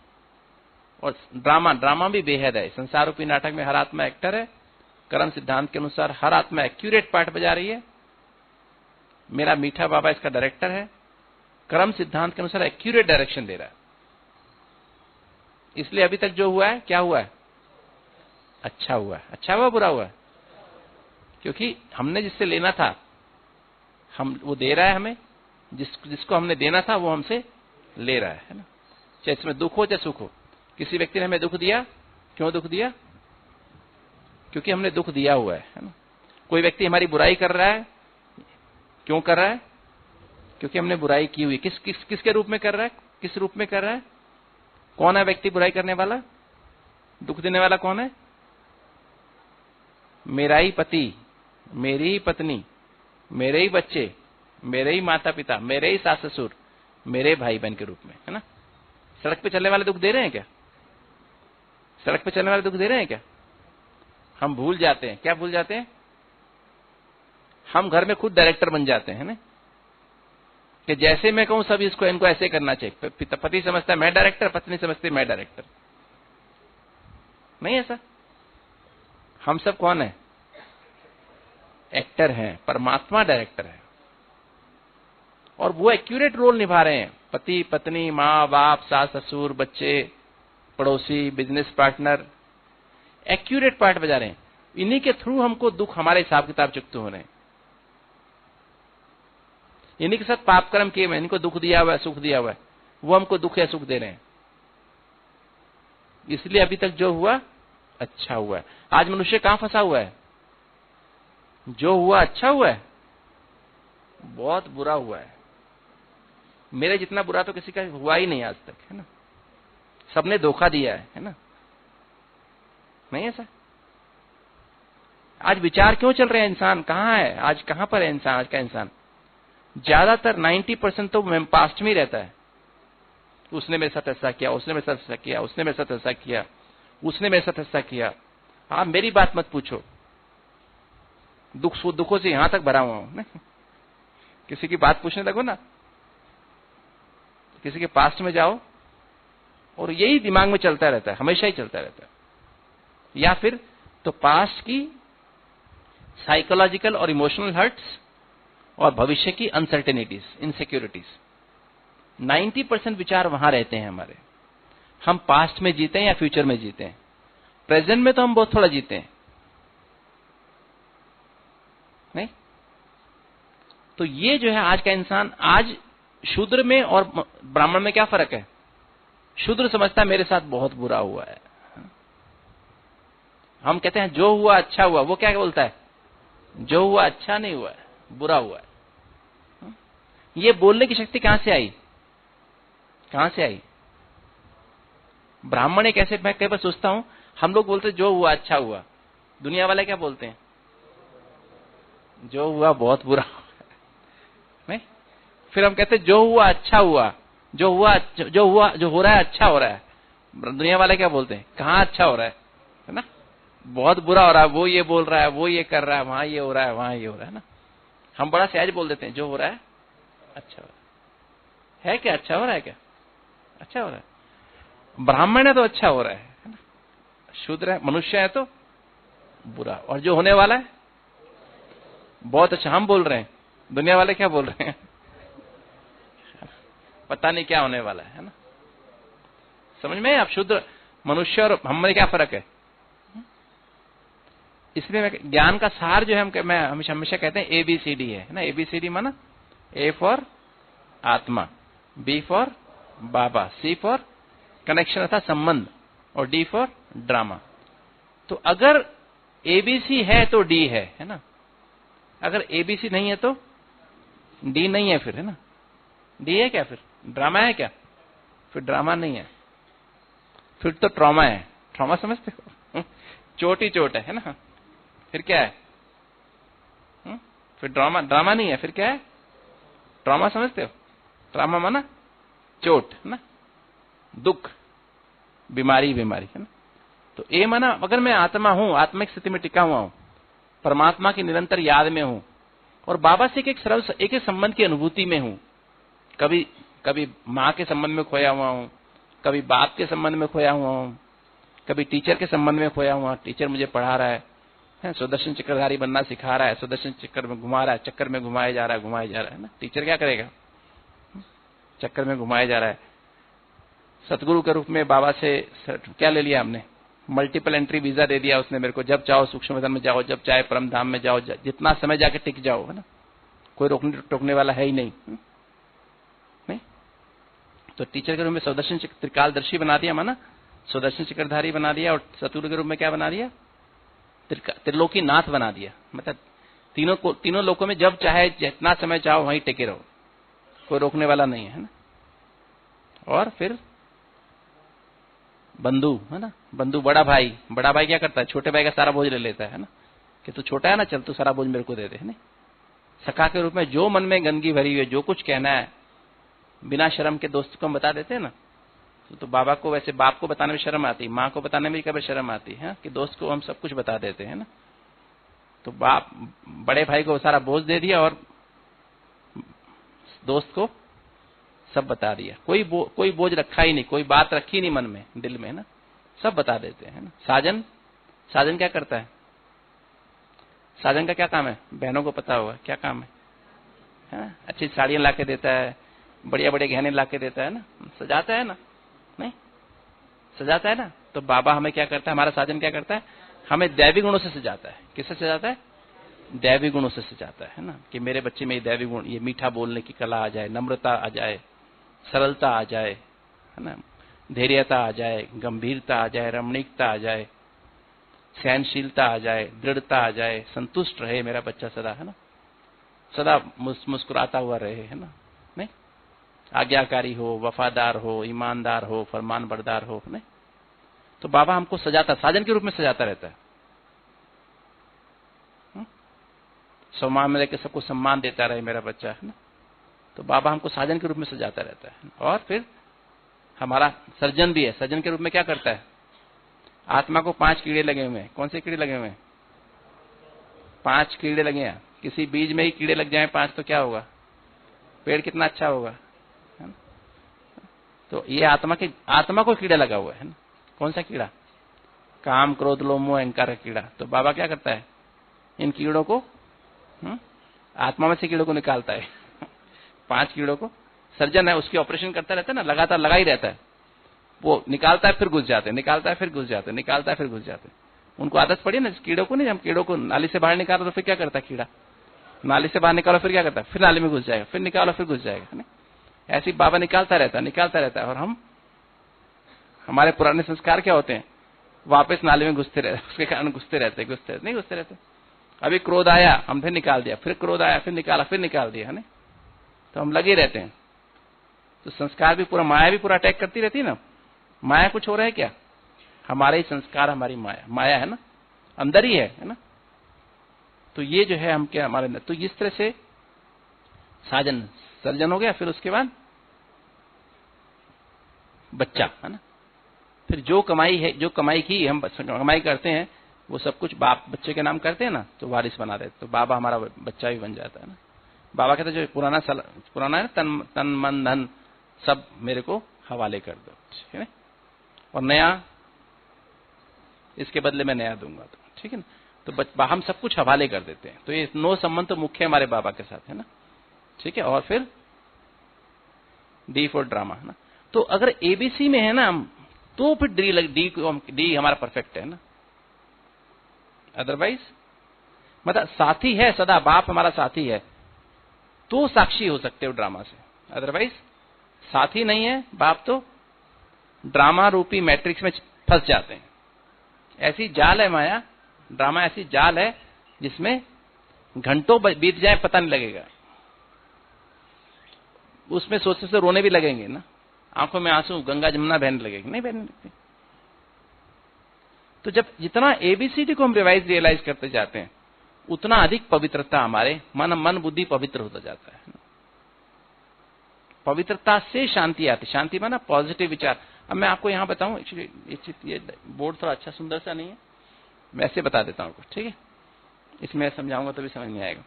और ड्रामा भी बेहद है। संसार रूपी नाटक में हर आत्मा एक्टर है। कर्म सिद्धांत के अनुसार हर आत्मा एक्यूरेट पार्ट बजा रही है। मेरा मीठा बाबा इसका डायरेक्टर है। कर्म सिद्धांत के अनुसार एक्यूरेट डायरेक्शन दे रहा है। इसलिए अभी तक जो हुआ है, क्या हुआ है? अच्छा हुआ है। अच्छा हुआ, बुरा हुआ है? क्योंकि हमने जिससे लेना था, वो दे रहा है हमें। जिसको हमने देना था वो हमसे ले रहा है ना। चाहे इसमें दुख हो चाहे सुख हो। किसी व्यक्ति ने हमें दुख दिया, क्यों दुख दिया? क्योंकि हमने दुख दिया हुआ है ना। कोई व्यक्ति हमारी बुराई कर रहा है, क्यों कर रहा है? क्योंकि हमने बुराई की हुई। किसके रूप में कर रहा है? किस रूप में कर रहा है? कौन है व्यक्ति बुराई करने वाला? दुख देने वाला कौन है? मेरा ही पति, मेरी ही पत्नी, मेरे ही बच्चे, मेरे ही माता पिता, मेरे ही सास ससुर, मेरे भाई बहन के रूप में, है ना। सड़क पे चलने वाले दुख दे रहे हैं क्या? सड़क पे चलने वाले दुख दे रहे हैं क्या? हम भूल जाते हैं। क्या भूल जाते हैं? हम घर में खुद डायरेक्टर बन जाते हैं ना, कि जैसे मैं कहूं सब इनको ऐसे करना चाहिए। पति समझता है मैं डायरेक्टर, पत्नी समझती है मैं डायरेक्टर। नहीं ऐसा। हम सब कौन है? एक्टर हैं। परमात्मा डायरेक्टर है और वो एक्यूरेट रोल निभा रहे हैं। पति पत्नी, माँ बाप, सास ससुर, बच्चे, पड़ोसी, बिजनेस पार्टनर, एक्यूरेट पार्ट बजा रहे हैं। इन्हीं के थ्रू हमको दुख, हमारे हिसाब किताब चुकते हो रहे हैं। इन्हीं के साथ पाप कर्म किए हुए, इनको दुख दिया हुआ है, सुख दिया हुआ है, वो हमको दुख या सुख दे रहे हैं। इसलिए अभी तक जो हुआ अच्छा हुआ है। आज मनुष्य कहां फंसा हुआ है? जो हुआ अच्छा हुआ है, बहुत बुरा हुआ है। मेरे जितना बुरा तो किसी का हुआ ही नहीं आज तक, है ना। सबने धोखा दिया है ना। नहीं ऐसा। आज विचार क्यों चल रहे हैं? इंसान कहां है आज? कहां पर है इंसान? आज का इंसान ज्यादातर 90% तो पास्ट में ही रहता है। उसने मेरे साथ ऐसा किया, उसने मेरे साथ ऐसा किया, उसने मेरे साथ ऐसा किया, उसने मेरे साथ ऐसा किया। आप मेरी बात मत पूछो। दुखों से यहां तक भरा हुआ हूं। किसी की बात पूछने लगो ना, किसी के पास्ट में जाओ और यही दिमाग में चलता रहता है, हमेशा ही चलता रहता है। या फिर तो पास्ट की साइकोलॉजिकल और इमोशनल हर्ट्स और भविष्य की अनसर्टेनिटीज, इनसिक्योरिटीज, 90% विचार वहां रहते हैं हमारे। हम पास्ट में जीते हैं या फ्यूचर में जीते हैं? प्रेजेंट में तो हम बहुत थोड़ा जीते हैं, नहीं? तो ये जो है आज का इंसान, आज शूद्र में और ब्राह्मण में क्या फर्क है? शूद्र समझता है मेरे साथ बहुत बुरा हुआ है। हम कहते हैं जो हुआ अच्छा हुआ। वो क्या बोलता है? जो हुआ अच्छा नहीं हुआ है, बुरा हुआ है। ये बोलने की शक्ति कहां से आई? कहां से आई? ब्राह्मण एक ऐसे, मैं कई बार सोचता हूं, हम लोग बोलते जो हुआ अच्छा हुआ, दुनिया वाले क्या बोलते हैं? जो हुआ बहुत बुरा हुआ। नहीं? फिर हम कहते जो हुआ अच्छा हुआ, जो हो रहा है अच्छा हो रहा है। दुनिया वाले क्या बोलते हैं? कहां अच्छा हो रहा है ना? बहुत बुरा हो रहा है। वो ये बोल रहा है, वो ये कर रहा है, वहां ये हो रहा है, वहां ये हो रहा है ना। हम बड़ा सहज बोल देते हैं जो हो रहा है अच्छा हो रहा है क्या? अच्छा हो रहा है क्या? अच्छा हो रहा है। ब्राह्मण है तो अच्छा हो रहा है ना। शूद्र है, मनुष्य है तो बुरा। और जो होने वाला है बहुत अच्छा। हम बोल रहे हैं, दुनिया वाले क्या बोल रहे हैं? पता नहीं क्या होने वाला है ना। समझ में? आप शूद्र, मनुष्य और हम में क्या फर्क है? इसलिए ज्ञान का सार जो है मैं हमेशा कहते हैं ABCD है ना। ABCD माना A फॉर आत्मा, B for Baba, C for connection अर्थात संबंध, और D फॉर ड्रामा। तो अगर ABC है तो D है ना। अगर ABC नहीं है तो D नहीं है फिर, है ना। D है क्या फिर? ड्रामा है क्या? फिर ड्रामा नहीं है, फिर तो ट्रॉमा है। ट्रॉमा समझते हो? चोट ही चोट है ना। फिर क्या है? फिर ड्रामा नहीं है, फिर क्या है? ट्रॉमा समझते हो? ट्रॉमा माना चोट, है ना, दुख, बीमारी है ना। तो ए माना अगर मैं आत्मा हूं, आत्मिक स्थिति में टिका हुआ हूं, परमात्मा की निरंतर याद में हूं, और बाबा से एक संबंध की अनुभूति में हूं। कभी माँ के संबंध में खोया हुआ हूं, कभी बाप के संबंध में खोया हुआ हूं, कभी टीचर के संबंध में खोया हुआ। टीचर मुझे पढ़ा रहा है, सुदर्शन चक्रधारी बनना सिखा रहा है, सुदर्शन चक्कर में घुमा रहा है, चक्कर में घुमाया जा रहा है ना। टीचर क्या करेगा? चक्कर में घुमाया जा रहा है। सतगुरु के रूप में बाबा से क्या ले लिया हमने? मल्टीपल एंट्री वीजा दे दिया उसने मेरे को। जब चाहो सूक्ष्म वतन में जाओ, जब चाहे परम धाम में जाओ, जितना समय जाके टिक जाओ, है ना। कोई टोकने वाला है ही नहीं। नहीं तो टीचर के रूप में सुदर्शन त्रिकालदर्शी बना दिया, माना सुदर्शन चक्रधारी बना दिया, और सतगुरु के रूप में क्या बना दिया? त्रिलोकी नाथ बना दिया। मतलब तीनों लोकों में जब चाहे जितना समय चाहो वहीं टिके रहो, कोई रोकने वाला नहीं है ना। और फिर बंधु, है ना। बंधु बड़ा भाई क्या करता है? छोटे भाई का सारा बोझ ले लेता है ना, कि तू छोटा है ना, चल तू सारा बोझ मेरे को दे दे, है ना। सखा के रूप में जो मन में गंदगी भरी हुई है, जो कुछ कहना है, बिना शर्म के दोस्त को हम बता देते हैं ना। तो बाबा को वैसे बाप को बताने में शर्म आती, माँ को बताने में कभी शर्म आती है कि दोस्त को हम सब कुछ बता देते हैं ना। तो बाप बड़े भाई को सारा बोझ दे दिया और दोस्त को सब बता दिया। कोई बोझ रखा ही नहीं, कोई बात रखी नहीं मन में, दिल में, ना। सब बता देते हैं ना। साजन क्या करता है? साजन का क्या काम है? बहनों को पता होगा क्या काम है? अच्छी साड़ियां लाके देता है, बढ़िया बढ़िया गहने लाके देता है ना, सजाता है ना। नहीं सजाता है ना। तो बाबा हमें क्या करता है? हमारा साजन क्या करता है? हमें दैवी गुणों से सजाता है। किससे सजाता है? दैवी गुणों से सजाता है ना, कि मेरे बच्चे में ये दैवी गुण, ये मीठा बोलने की कला आ जाए, नम्रता आ जाए, सरलता आ जाए, है ना, धैर्यता आ जाए, गंभीरता आ जाए, रमणीकता आ जाए, सहनशीलता आ जाए, दृढ़ता आ जाए, संतुष्ट रहे मेरा बच्चा सदा, है ना, सदा मुस्कुराता हुआ रहे, है ना। नहीं आज्ञाकारी हो, वफादार हो, ईमानदार हो, फरमान बरदार हो, नहीं। तो बाबा हमको सजाता, साजन के रूप में सजाता रहता है। सम्मान में लेकर सबको सम्मान देता रहे मेरा बच्चा, है ना। तो बाबा हमको साजन के रूप में सजाता रहता है। और फिर हमारा सर्जन भी है। सर्जन के रूप में क्या करता है? आत्मा को 5 कीड़े लगे हुए हैं। कौन से कीड़े लगे हुए हैं? 5 कीड़े लगे हैं। किसी बीज में ही कीड़े लग जाए 5 तो क्या होगा? पेड़ कितना अच्छा होगा, है ना? तो ये आत्मा को कीड़ा लगा हुआ है ना। कौन सा कीड़ा? काम, क्रोध, लोभ, मोह, अहंकार का कीड़ा। तो बाबा क्या करता है? इन कीड़ों को, आत्मा में से कीड़ों को निकालता है। 5 कीड़ों को सर्जन है, उसकी ऑपरेशन करता रहता है ना, लगातार लगा ही रहता है। वो निकालता है फिर घुस जाते हैं, निकालता है फिर घुस जाते हैं, निकालता है फिर घुस जाते हैं। उनको आदत पड़ी ना कीड़ों को। नहीं, हम कीड़ों को नाली से बाहर निकालो तो फिर क्या करता है कीड़ा? नाली से बाहर निकालो फिर क्या करता है? फिर नाली में घुस जाएगा, फिर निकालो फिर घुस जाएगा। ऐसी बाबा निकालता रहता है। और हम, हमारे पुराने संस्कार क्या होते हैं? वापस नाली में घुसते रहते, उसके कारण घुसते रहते। अभी क्रोध आया, हम फिर निकाल दिया, फिर क्रोध आया, फिर निकाला, फिर निकाल दिया, है ना। तो हम लगे रहते हैं। तो संस्कार भी पूरा, माया भी पूरा अटैक करती रहती है ना। माया कुछ हो रहा है क्या? हमारे ही संस्कार, हमारी माया है ना, अंदर ही है ना। तो ये जो है हम क्या, हमारे अंदर। तो इस तरह से साजन सर्जन हो गया। फिर उसके बाद बच्चा, है ना। फिर जो कमाई की हम कमाई करते हैं, वो सब कुछ बाप बच्चे के नाम करते हैं ना, तो वारिस बना देते। तो बाबा हमारा बच्चा भी बन जाता है ना। बाबा कहते जो पुराना है ना, तन मन धन सब मेरे को हवाले कर दो, ठीक है। और नया इसके बदले में नया दूंगा, तो ठीक है ना। तो हम सब कुछ हवाले कर देते हैं। तो ये 9 संबंध तो मुख्य हमारे बाबा के साथ है ना, ठीक है। और फिर डी फॉर ड्रामा, है ना। तो अगर एबीसी में है ना हम, तो फिर डी हमारा परफेक्ट है ना। अदरवाइज मतलब साथी है सदा, बाप हमारा साथी है तो साक्षी हो सकते हो ड्रामा से, अदरवाइज साथी नहीं है बाप तो ड्रामा रूपी मैट्रिक्स में फंस जाते हैं। ऐसी जाल है माया, ड्रामा ऐसी जाल है जिसमें घंटों बीत जाए पता नहीं लगेगा। उसमें सोचते से रोने भी लगेंगे ना, आंखों में आंसू, गंगा जमुना बहने लगेगी, नहीं बहने लगती। तो जब जितना एबीसीडी को हम रियलाइज करते जाते हैं उतना अधिक पवित्रता हमारे मन बुद्धि पवित्र होता जाता है। पवित्रता से शांति आती, शांति माना पॉजिटिव विचार। अब मैं आपको यहां बताऊं, एक्चुअली ये बोर्ड थोड़ा अच्छा सुंदर सा नहीं है, वैसे बता देता हूं, ठीक है? इसमें समझाऊंगा तो भी समझ नहीं आएगा।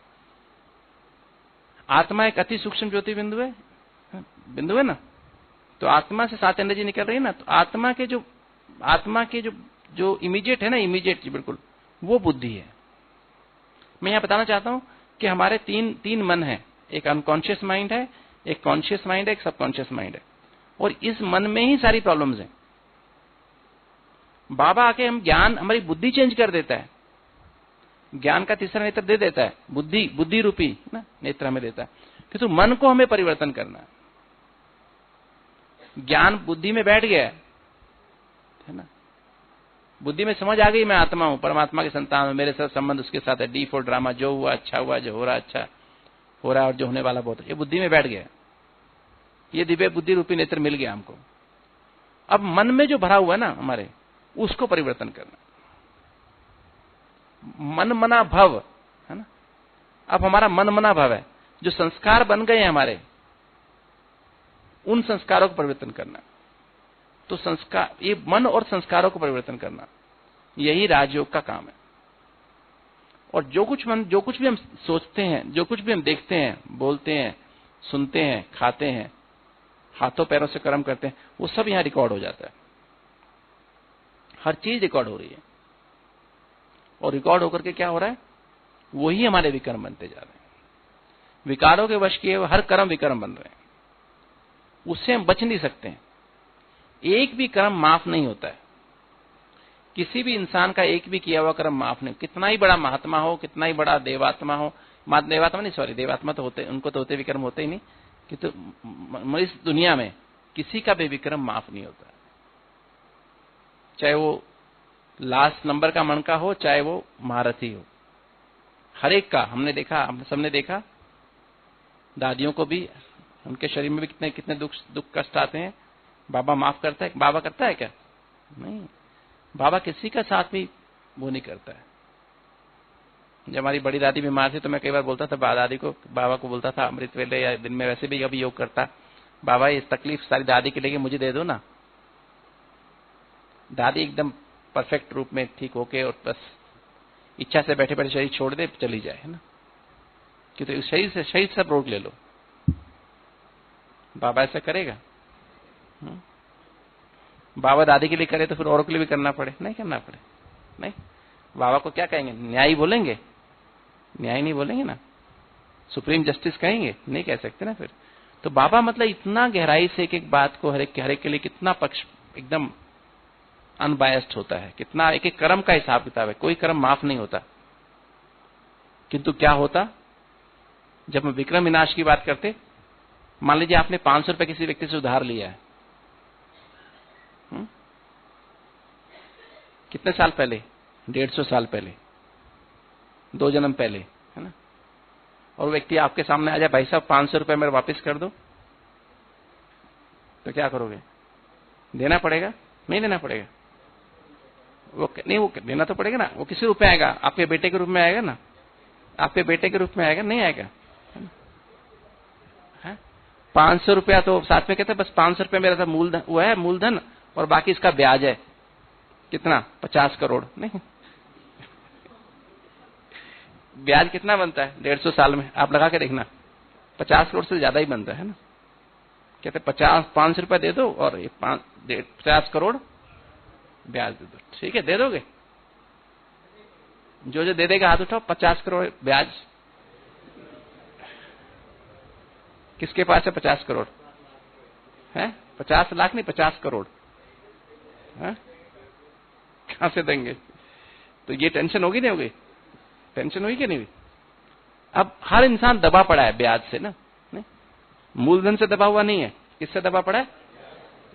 आत्मा एक अति सूक्ष्म ज्योति बिंदु है ना, तो आत्मा से 7 एनर्जी निकल रही है ना, तो आत्मा के जो इमीडिएट है ना, इमीडिएट बिल्कुल वो बुद्धि है। मैं यहां बताना चाहता हूं कि हमारे तीन मन है, एक अनकॉन्शियस माइंड है, एक कॉन्शियस माइंड है, एक सबकॉन्शियस माइंड है, और इस मन में ही सारी प्रॉब्लम्स हैं। बाबा आके हम ज्ञान, हमारी बुद्धि चेंज कर देता है, ज्ञान का तीसरा नेत्र दे देता है, बुद्धि रूपी ना नेत्र हमें देता है, किंतु मन को हमें परिवर्तन करना है। ज्ञान बुद्धि में बैठ गया है ना, बुद्धि में समझ आ गई मैं आत्मा हूं, परमात्मा के संतान हूं, मेरे साथ संबंध उसके साथ है, डी फॉर ड्रामा, जो हुआ अच्छा हुआ, जो हो रहा अच्छा हो रहा है और जो होने वाला बहुत है, ये बुद्धि में बैठ गया। ये दिव्य बुद्धि रूपी नेत्र मिल गया हमको। अब मन में जो भरा हुआ है ना हमारे, उसको परिवर्तन करना, मन मना भव है ना। अब हमारा मन मना भव है, जो संस्कार बन गए हैं हमारे, उन संस्कारों को परिवर्तन करना। तो संस्कार, ये मन और संस्कारों को परिवर्तन करना, यही राजयोग का काम है। और जो कुछ भी हम सोचते हैं, जो कुछ भी हम देखते हैं, बोलते हैं, सुनते हैं, खाते हैं, हाथों पैरों से कर्म करते हैं, वो सब यहां रिकॉर्ड हो जाता है। हर चीज रिकॉर्ड हो रही है, और रिकॉर्ड होकर के क्या हो रहा है, वही हमारे विकर्म बनते जा रहे हैं। विकारों के वश किए हुए हर कर्म विकर्म बन रहे हैं, उससे हम बच नहीं सकते हैं। एक भी कर्म माफ नहीं होता है, किसी भी इंसान का एक भी किया हुआ कर्म माफ नहीं, कितना ही बड़ा महात्मा हो, कितना ही बड़ा देवात्मा हो, देवात्मा तो होते, उनको तो होते विक्रम होते ही नहीं, कि तो इस दुनिया में किसी का भी विक्रम माफ नहीं होता, चाहे वो लास्ट नंबर का मणका हो, चाहे वो महारथी हो, हर एक का हमने देखा, हम सबने देखा, दादियों को भी उनके शरीर में भी कितने कितने दुख कष्ट आते हैं, बाबा माफ करता है? बाबा करता है क्या? नहीं, बाबा किसी का साथ भी वो नहीं करता है। जब हमारी बड़ी दादी बीमार थी तो मैं कई बार बोलता था दादी को, बाबा को बोलता था अमृत वेले या दिन में वैसे भी कभी योग करता, बाबा ये तकलीफ सारी दादी के लिए मुझे दे दो ना। दादी एकदम परफेक्ट रूप में ठीक होके और बस इच्छा से बैठे बैठे शरीर छोड़ दे, चली जाए, है ना, कि तो शरीर सब रोक ले लो। बाबा ऐसा करेगा? बाबा दादी के लिए करे तो फिर औरों के लिए भी करना पड़े? नहीं करना पड़े, नहीं। बाबा को क्या कहेंगे? न्यायी बोलेंगे? न्याय नहीं बोलेंगे ना, सुप्रीम जस्टिस कहेंगे? नहीं कह सकते ना फिर। तो बाबा मतलब इतना गहराई से एक एक बात को हर एक के लिए कितना पक्ष एकदम अनबायस्ड होता है, कितना एक एक कर्म का हिसाब किताब है, कोई कर्म माफ नहीं होता। किंतु क्या होता, जब हम विक्रम विनाश की बात करते, मान लीजिए आपने 500 रुपए किसी व्यक्ति से उधार लिया है, कितने साल पहले? 150 साल पहले, 2 जन्म पहले, है ना। और व्यक्ति आपके सामने आ जाए, भाई साहब 500 रुपए मेरे वापस कर दो, तो क्या करोगे? देना पड़ेगा? नहीं देना पड़ेगा? वो देना तो पड़ेगा ना। वो किसी रूप में आएगा? आपके बेटे के रूप में आएगा ना, आपके बेटे के रूप में आएगा? नहीं आएगा। 500 रुपया तो साथ में कहते हैं बस 500 रुपया मेरा मूलधन, वो है मूलधन, और बाकी इसका ब्याज है कितना? 50 करोड़। नहीं, ब्याज कितना बनता है 150 साल में? आप लगा के देखना, 50 करोड़ से ज्यादा ही बनता है ना। कहते 500 रुपया दे दो और 50 करोड़ ब्याज दे दो। ठीक है, दे दोगे? जो दे देगा हाथ उठाओ। 50 करोड़ ब्याज किसके पास है? 50 करोड़ है? 50 लाख नहीं, 50 करोड़ है? कहां से देंगे? तो ये टेंशन होगी नहीं होगी? टेंशन हुई कि नहीं हुई? अब हर इंसान दबा पड़ा है ब्याज से ना, नहीं? मूलधन से दबा हुआ नहीं है, किससे दबा पड़ा है?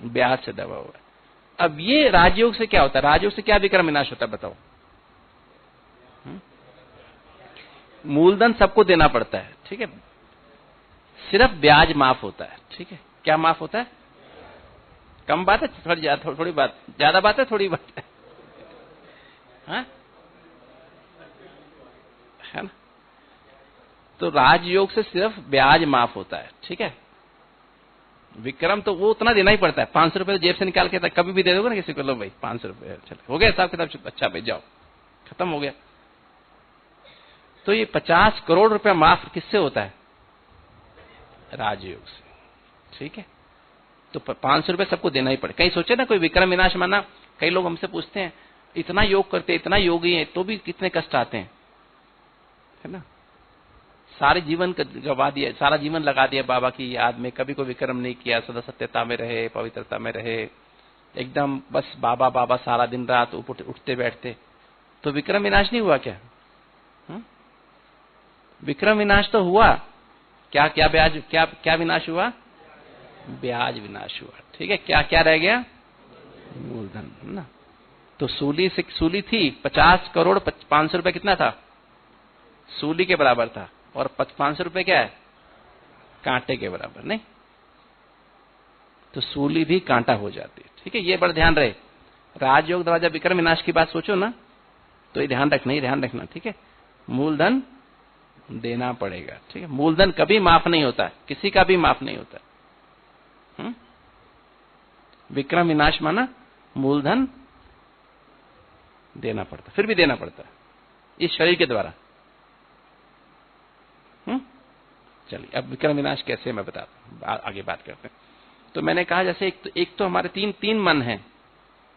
ब्याज से दबा हुआ है। अब ये राजयोग से क्या होता है? राजयोग से क्या विक्रम विनाश होता है बताओ? मूलधन सबको देना पड़ता है, ठीक है, सिर्फ ब्याज माफ होता है, ठीक है। क्या माफ होता है? कम बात है, थोड़ी बात, ज्यादा बात है, थोड़ी बात है, हाँ? है ना? तो राजयोग से सिर्फ ब्याज माफ होता है, ठीक है। विक्रम तो वो उतना देना ही पड़ता है, 500 रुपए तो जेब से निकाल के कभी भी दे दोगे ना किसी को, लो भाई 500 रुपए, चलो हो गया हिसाब किताब, अच्छा भाई जाओ, खत्म हो गया। तो ये 50 करोड़ रुपया माफ किससे होता है? राजयोग से, ठीक है। तो 500 रुपए सबको देना ही पड़े। कहीं सोचे ना कोई विक्रम विनाश माना, कई लोग हमसे पूछते हैं इतना योग करते, इतना योगी है, तो भी कितने कष्ट आते हैं, है ना। सारे जीवन गवा दिया, सारा जीवन लगा दिया बाबा की याद में, कभी कोई विक्रम नहीं किया, सदा सत्यता में रहे, पवित्रता में रहे, एकदम बस बाबा बाबा सारा दिन रात उठते बैठते, तो विक्रम विनाश नहीं हुआ क्या? विक्रम विनाश तो हुआ। क्या क्या ब्याज, क्या विनाश हुआ? ब्याज विनाश हुआ, ठीक है। क्या क्या रह गया? मूलधन ना। तो सूली थी 50 करोड़ 500 रुपए, कितना था? सूली के बराबर था, और 500 रुपए क्या है? कांटे के बराबर, नहीं? तो सूली भी कांटा हो जाती है, ठीक है। ये बड़ा ध्यान रहे, राजयोग द्वारा जब विक्रम विनाश की बात सोचो ना, तो ये ध्यान रखना, ठीक है। मूलधन देना पड़ेगा, ठीक है। मूलधन कभी माफ नहीं होता, किसी का भी माफ नहीं होता। विक्रम विनाश माना मूलधन देना पड़ता, फिर भी देना पड़ता है इस शरीर के द्वारा। चलिए अब विक्रम विनाश कैसे मैं बताता हूं, आगे बात करते हैं। तो मैंने कहा जैसे एक तो हमारे तीन मन हैं।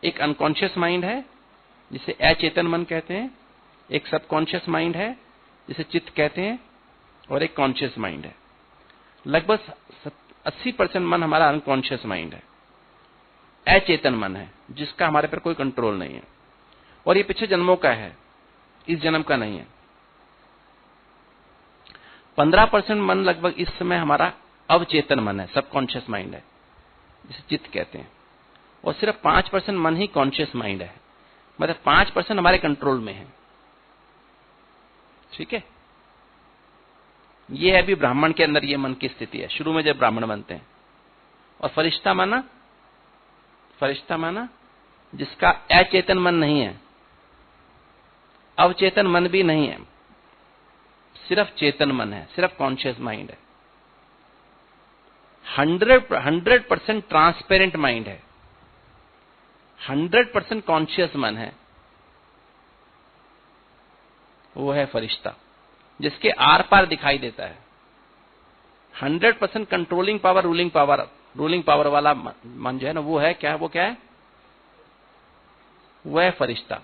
एक अनकॉन्शियस माइंड है जिसे अचेतन मन कहते हैं, एक सबकॉन्शियस माइंड है जिसे चित्त कहते हैं, और एक कॉन्शियस माइंड है। लगभग 80% मन हमारा अनकॉन्शियस माइंड है, अचेतन मन है, जिसका हमारे पर कोई कंट्रोल नहीं है, और ये पिछले जन्मों का है, इस जन्म का नहीं है। 15% मन लगभग इस समय हमारा अवचेतन मन है, सबकॉन्शियस माइंड है, जिसे चित्त कहते हैं, और सिर्फ 5% मन ही कॉन्शियस माइंड है, मतलब 5% हमारे कंट्रोल में है, ठीक है। ये है अभी ब्राह्मण के अंदर ये मन की स्थिति है, शुरू में जब ब्राह्मण बनते हैं। और फरिश्ता माना जिसका अचेतन मन नहीं है, अवचेतन मन भी नहीं है, सिर्फ चेतन मन है, सिर्फ कॉन्शियस माइंड है। 100% ट्रांसपेरेंट माइंड है, 100% कॉन्शियस मन है, वो है फरिश्ता, जिसके आर पार दिखाई देता है। 100% कंट्रोलिंग पावर, रूलिंग पावर वाला मन जो है ना, वो है क्या? वो क्या है? वो है फरिश्ता,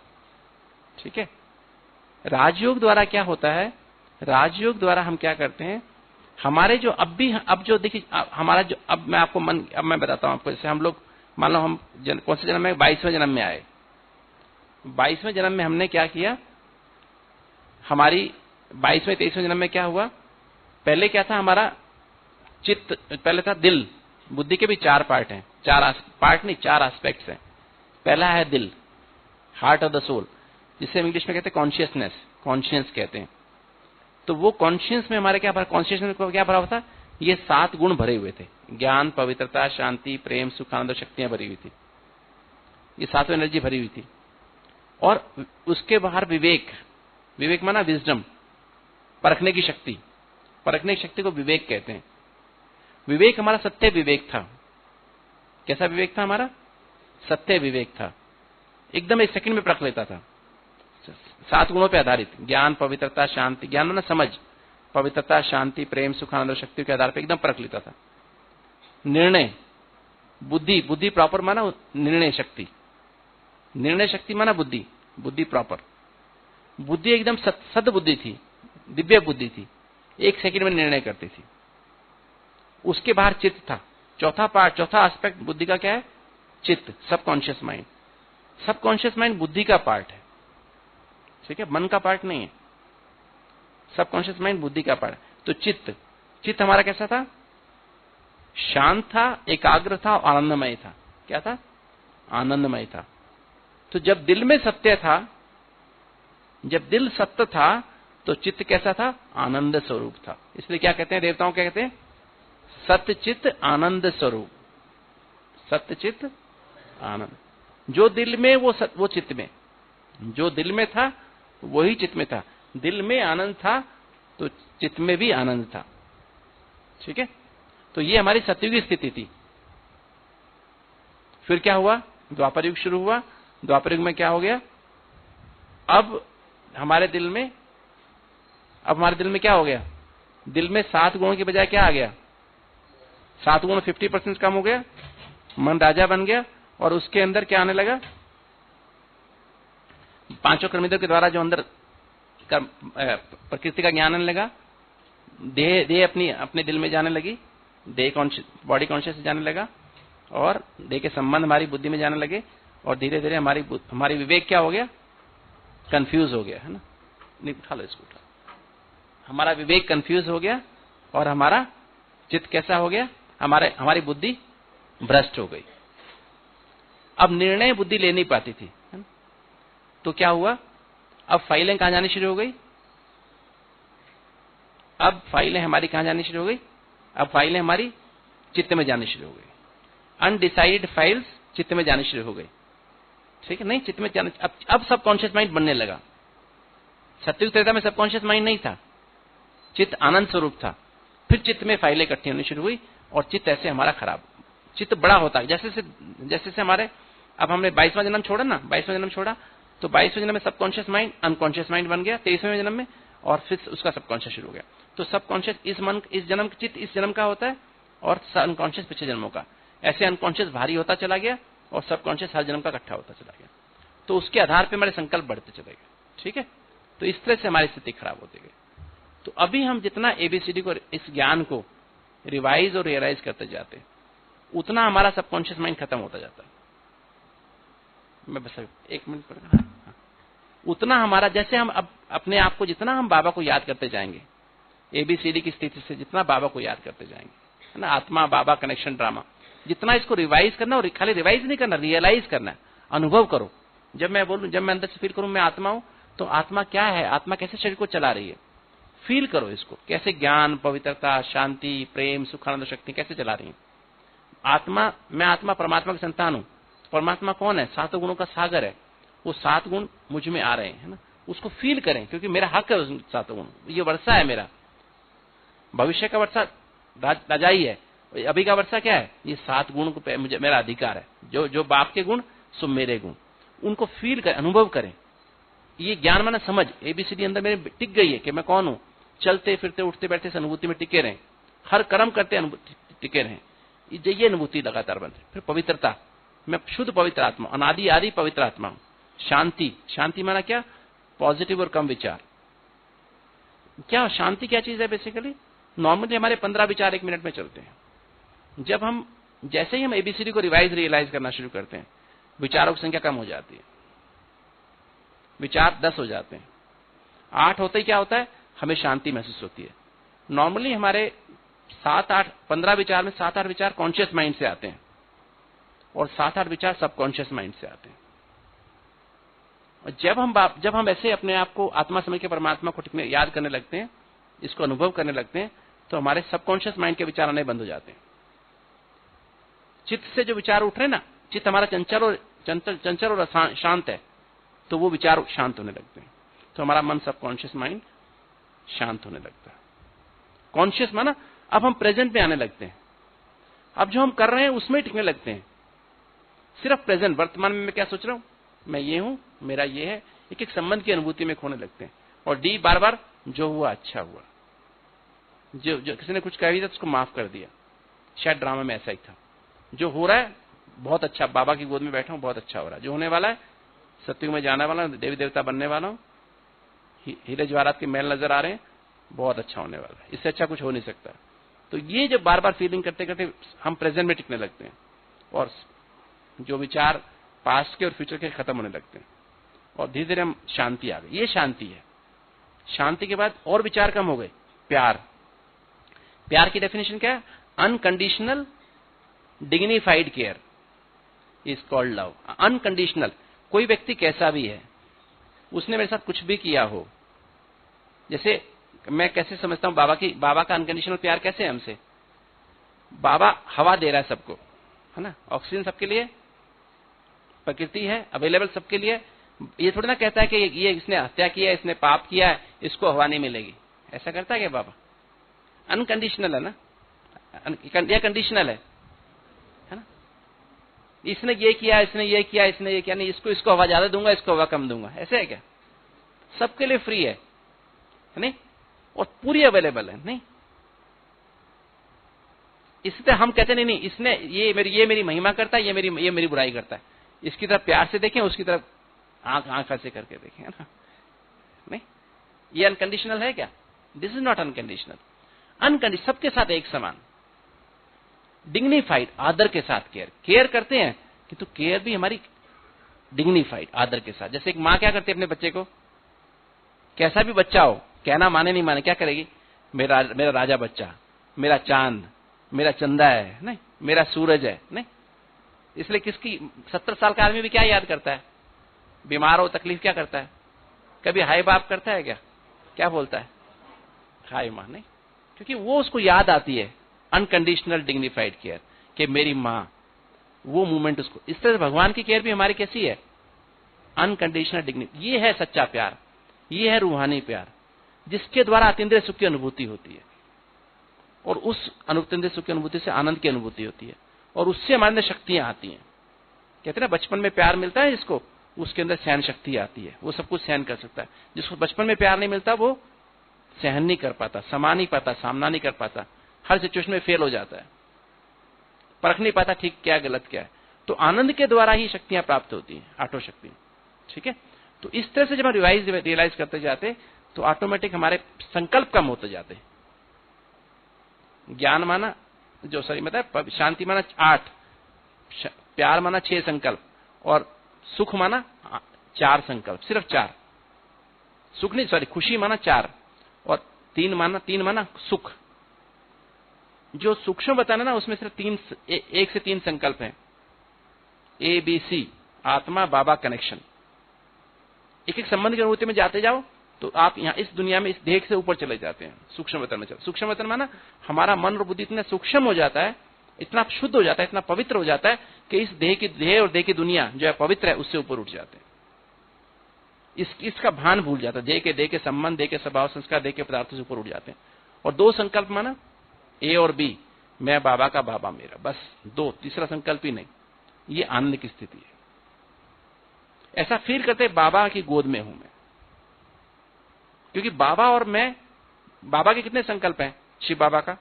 ठीक है। राजयोग द्वारा क्या होता है? राजयोग द्वारा हम क्या करते हैं, हमारे जो अब जो देखिए हमारा जो, अब मैं आपको अब मैं बताता हूं आपको। जैसे हम लोग मान लो हम कौन से जन्म में? 22वें जन्म में आए। 22वें जन्म में हमने क्या किया? हमारी 22वें 23वें जन्म में क्या हुआ? पहले क्या था हमारा? चित्त, पहले था दिल। बुद्धि के भी 4 पार्ट हैं, 4 एस्पेक्ट्स हैं। पहला है दिल, हार्ट ऑफ द सोल, जिसे इंग्लिश में कहते हैं कॉन्शियस कहते हैं। तो वो कॉन्शियस में हमारे क्या भरा? कॉन्शियसनेस में क्या भरा हुआ था? ये 7 गुण भरे हुए थे, ज्ञान, पवित्रता, शांति, प्रेम, सुख, आनंद और शक्तियां भरी हुई थी। ये 7 एनर्जी भरी हुई थी। और उसके बाहर विवेक माना विजडम, परखने की शक्ति को विवेक कहते हैं। विवेक हमारा सत्य विवेक था। कैसा विवेक था हमारा? सत्य विवेक था, एकदम 1 सेकंड में परख लेता था। 7 गुणों पे आधारित, ज्ञान, पवित्रता, शांति, ज्ञान माना समझ, पवित्रता, शांति, प्रेम, सुख, आनंद और शक्ति के आधार पर एकदम परख लेता था। निर्णय, बुद्धि प्रॉपर माना निर्णय शक्ति माना बुद्धि प्रॉपर। बुद्धि एकदम सद्बुद्धि थी, दिव्य बुद्धि थी, 1 सेकंड में निर्णय करती थी। उसके बाहर चित्त था। चौथा एस्पेक्ट बुद्धि का क्या है? चित्त, सबकॉन्शियस माइंड। सबकॉन्शियस माइंड बुद्धि का पार्ट है, ठीक है, मन का पार्ट नहीं है, सबकॉन्शियस माइंड बुद्धि का पार्ट है। तो चित्त हमारा कैसा था? शांत था, एकाग्र था और आनंदमय था। क्या था? आनंदमय था। तो जब दिल में सत्य था, जब दिल सत्य था, तो चित्त कैसा था? आनंद स्वरूप था। इसलिए क्या कहते हैं देवताओं, क्या कहते हैं? सत्य चित्त आनंद स्वरूप। सत्य चित्त आनंद। जो दिल में वो चित्त में, जो दिल में था वही चित्त में था। दिल में आनंद था तो चित्त में भी आनंद था। ठीक है, तो ये हमारी सतयुग की स्थिति थी। फिर क्या हुआ? द्वापर युग शुरू हुआ। द्वापर युग में क्या हो गया? अब हमारे दिल में क्या हो गया? दिल में 7 गुणों की बजाय क्या आ गया? 7 गुण 50% कम हो गया, मन राजा बन गया। और उसके अंदर क्या आने लगा? 5 कर्मेंद्रियों के द्वारा जो अंदर प्रकृति का ज्ञान आने लगा, देह अपने दिल में जाने लगी, बॉडी कॉन्शियस जाने लगा, और देह के संबंध हमारी बुद्धि में जाने लगे। और धीरे धीरे हमारी विवेक क्या हो गया? कंफ्यूज हो गया, है ना? नहीं, उठा लो इसको, उठा। हमारा विवेक कंफ्यूज हो गया और हमारा चित्त कैसा हो गया? हमारी बुद्धि भ्रष्ट हो गई। अब निर्णय बुद्धि ले नहीं पाती थी, है ना? तो क्या हुआ? अब फाइलें कहां जानी शुरू हो गई? अब फाइलें हमारी कहां जानी शुरू हो गई? अब फाइलें हमारी चित्त में जानी शुरू हो गई। अनडिसाइडेड फाइल्स चित्त में जानी शुरू हो गई। ठीक है, नहीं चित्त में जाने, अब सबकॉन्शियस माइंड बनने लगा। सतयुग त्रेता में सबकॉन्शियस माइंड नहीं था, चित्त आनंद स्वरूप था। फिर चित्त में फाइलें इकट्ठी होनी शुरू हुई और चित्त ऐसे हमारा खराब, चित्त बड़ा होता है जैसे से हमारे, अब हमने 22वां जन्म छोड़ा ना, 22वां जन्म छोड़ा तो 22वें जन्म में सबकॉन्शियस माइंड अनकॉन्शियस माइंड बन गया 23वें जन्म में, और फिर उसका सबकॉन्शियस शुरू हो गया। तो सबकॉन्शियस इस जन्म चित्त इस जन्म का होता है और अनकॉन्शियस पिछले जन्मों का। ऐसे अनकॉन्शियस भारी होता चला गया और सबकॉन्शियस हर जन्म का इकट्ठा होता चला गया। तो उसके आधार पे हमारे संकल्प बढ़ते चले गए। ठीक है, तो इस तरह से हमारी स्थिति खराब होती गई। तो अभी हम जितना एबीसीडी को, इस ज्ञान को रिवाइज और रियलाइज करते जाते, उतना हमारा सबकॉन्शियस माइंड खत्म होता जाता है। मैं बस 1 मिनट पर, उतना हमारा, जैसे हम अब अपने आप को जितना हम बाबा को याद करते जाएंगे, एबीसीडी की स्थिति से जितना बाबा को याद करते जाएंगे, है ना, आत्मा बाबा कनेक्शन ड्रामा, जितना इसको रिवाइज करना, और खाली रिवाइज नहीं करना, रियलाइज करना, अनुभव करो। जब मैं बोलूं, जब मैं अंदर से फील करूं मैं आत्मा हूं, तो आत्मा क्या है? आत्मा कैसे शरीर को चला रही है? फील करो इसको, कैसे ज्ञान, पवित्रता, शांति, प्रेम, सुखानंद शक्ति कैसे चला रही है आत्मा। मैं आत्मा परमात्मा की संतान हूं। परमात्मा कौन है? 7 गुणों का सागर है। वो 7 गुण मुझ में आ रहे हैं, है ना, उसको फील करें, क्योंकि मेरा हक है उस 7 गुण। ये वर्षा है मेरा, भविष्य का वर्षा राजाई है, अभी का वर्षा क्या है? ये 7 गुण को मुझे, मेरा अधिकार है। जो बाप के गुण सो मेरे गुण, उनको फील करें, अनुभव करें। ये ज्ञान माना समझ, एबीसीडी अंदर मेरे टिक गई है कि मैं कौन हूं। चलते फिरते उठते बैठते इस अनुभूति में टिके रहें, हर कर्म करते टिके रहें, ये अनुभूति लगातार बनती। फिर पवित्रता, मैं शुद्ध पवित्र आत्मा, अनादि आदि पवित्र आत्मा हूं। शांति माना क्या? पॉजिटिव और कम विचार। क्या शांति क्या चीज है? बेसिकली नॉर्मली हमारे 15 विचार 1 मिनट में चलते हैं। जब हम, जैसे ही हम एबीसीडी को रिवाइज रियलाइज करना शुरू करते हैं, विचारों की संख्या कम हो जाती है, विचार 10 हो जाते हैं। 8 होते ही क्या होता है? हमें शांति महसूस होती है। नॉर्मली हमारे 7-8 15 विचार में 7-8 विचार कॉन्शियस माइंड से आते हैं और 7-8 विचार सबकॉन्शियस माइंड से आते हैं। और जब हम ऐसे अपने आप को आत्मा समझ के परमात्मा को याद करने लगते हैं, इसको अनुभव करने लगते हैं, तो हमारे सबकॉन्शियस माइंड के विचार आने बंद हो जाते हैं। चित्त से जो विचार उठ रहे हैं ना, चित्त हमारा चंचल और शांत है, तो वो विचार शांत होने लगते हैं। तो हमारा मन सबकॉन्शियस माइंड शांत होने लगता है। कॉन्शियस माना अब हम प्रेजेंट में आने लगते हैं। अब जो हम कर रहे हैं उसमें टिकने लगते हैं। सिर्फ प्रेजेंट, वर्तमान में मैं क्या सोच रहा हूं, मैं ये हूं, मेरा ये है, एक संबंध की अनुभूति में खोने लगते हैं। और डी बार बार जो हुआ अच्छा हुआ, जो किसी ने कुछ कह दिया तो उसको माफ कर दिया। शायद ड्रामा में ऐसा ही था। जो हो रहा है बहुत अच्छा, बाबा की गोद में बैठा हूं, बहुत अच्छा हो रहा है। जो होने वाला है, सत्युग में जाने वाला हूं, देवी देवता बनने वाला हूं, हीरे जवाहरात के महल नजर आ रहे हैं, बहुत अच्छा होने वाला है, इससे अच्छा कुछ हो नहीं सकता। तो ये जब बार बार फीलिंग करते करते हम प्रेजेंट में टिकने लगते हैं और जो विचार पास्ट के और फ्यूचर के खत्म होने लगते हैं। और धीरे धीरे हम शांति आ गई। ये शांति है। शांति के बाद और विचार कम हो गए। प्यार, प्यार की डेफिनेशन क्या है? Unconditional dignified care is called love. Unconditional, कोई व्यक्ति कैसा भी है, उसने मेरे साथ कुछ भी किया हो, जैसे मैं कैसे समझता हूं बाबा का अनकंडीशनल प्यार कैसे है हमसे? बाबा हवा दे रहा है सबको, है ना, ऑक्सीजन सबके लिए, प्रकृति है अवेलेबल सबके लिए। ये थोड़ी ना कहता है कि ये इसने हत्या किया, इसने पाप किया है, इसको हवा नहीं मिलेगी। ऐसा करता है क्या बाबा? अनकंडीशनल है ना, या कंडीशनल है ना? इसने ये किया, इसने ये किया, इसने ये किया, नहीं इसको हवा ज्यादा दूंगा, इसको हवा कम दूंगा। ऐसे है क्या? सबके लिए फ्री है नहीं, और पूरी अवेलेबल है नहीं। इसलिए हम कहते नहीं इसने ये मेरी महिमा करता है, ये मेरी बुराई करता है। इसकी तरफ प्यार से देखें, उसकी तरफ आंख से करके देखें, है ना? नहीं, ये अनकंडीशनल है क्या? This is not unconditional. Unconditional सबके साथ एक समान, डिग्निफाइड, आदर के साथ केयर करते हैं, किंतु केयर भी हमारी डिग्निफाइड, आदर के साथ। जैसे एक माँ क्या करती है अपने बच्चे को, कैसा भी बच्चा हो, कहना माने नहीं माने, क्या करेगी? मेरा राजा बच्चा, मेरा चांद, मेरा चंदा है, नहीं मेरा सूरज है, नहीं। इसलिए किसकी 70 साल का आदमी भी क्या याद करता है? बीमार हो, तकलीफ, क्या करता है? कभी हाय बाप करता है क्या? क्या बोलता है? हाय माँ, नहीं, क्योंकि वो उसको याद आती है अनकंडीशनल डिग्निफाइड केयर, कि मेरी माँ, वो मूवमेंट उसको। इस तरह से भगवान की केयर भी हमारी कैसी है? Unconditional dignified. ये है सच्चा प्यार, ये है रूहानी प्यार, जिसके द्वारा अतीन्द्रिय सुख की अनुभूति होती है, और उस अतीन्द्रिय सुख की अनुभूति से आनंद की अनुभूति होती है, और उससे हमारे अंदर शक्तियां आती हैं। कहते हैं ना, बचपन में प्यार मिलता है जिसको, उसके अंदर सहन शक्ति आती है, वो सब कुछ सहन कर सकता है। जिसको बचपन में प्यार नहीं मिलता, वो सहन नहीं कर पाता, समा नहीं पाता, सामना नहीं कर पाता, हर सिचुएशन में फेल हो जाता है, परख नहीं पाता ठीक क्या गलत क्या है। तो आनंद के द्वारा ही शक्तियां प्राप्त होती हैं, आठों शक्ति। ठीक है, तो इस तरह से जब हम रियलाइज करते जाते, तो ऑटोमेटिक हमारे संकल्प कम होते जाते। ज्ञान माना मतलब शांति माना 8, प्यार माना 6 संकल्प, और सुख माना 4 संकल्प, सिर्फ 4। सुख नहीं, सॉरी, खुशी माना 4, और 3 माना सुख। जो सूक्ष्म बताना ना, उसमें सिर्फ 1 से 3 संकल्प हैं, ABC, आत्मा बाबा कनेक्शन। एक एक संबंध की अनुभूति में जाते जाओ तो आप यहाँ इस दुनिया में इस देह से ऊपर चले जाते हैं, सूक्ष्म वतन में चले। सूक्ष्म वतन माना हमारा मन और बुद्धि इतना सूक्ष्म हो जाता है, इतना शुद्ध हो जाता है, इतना पवित्र हो जाता है कि इस देह और देह की दुनिया जो है पवित्र है, उससे ऊपर उठ जाते हैं। इसका भान भूल जाता है, देह के संबंध, देह के स्वभाव संस्कार, देह के पदार्थों से ऊपर उठ जाते हैं। और 2 संकल्प माना A और B, मैं बाबा का बाबा मेरा, बस 2, तीसरा संकल्प ही नहीं। ये आनंद की स्थिति है। ऐसा फील करते बाबा की गोद में हूं मैं, क्योंकि बाबा और मैं, बाबा के कितने संकल्प हैं? शिव बाबा का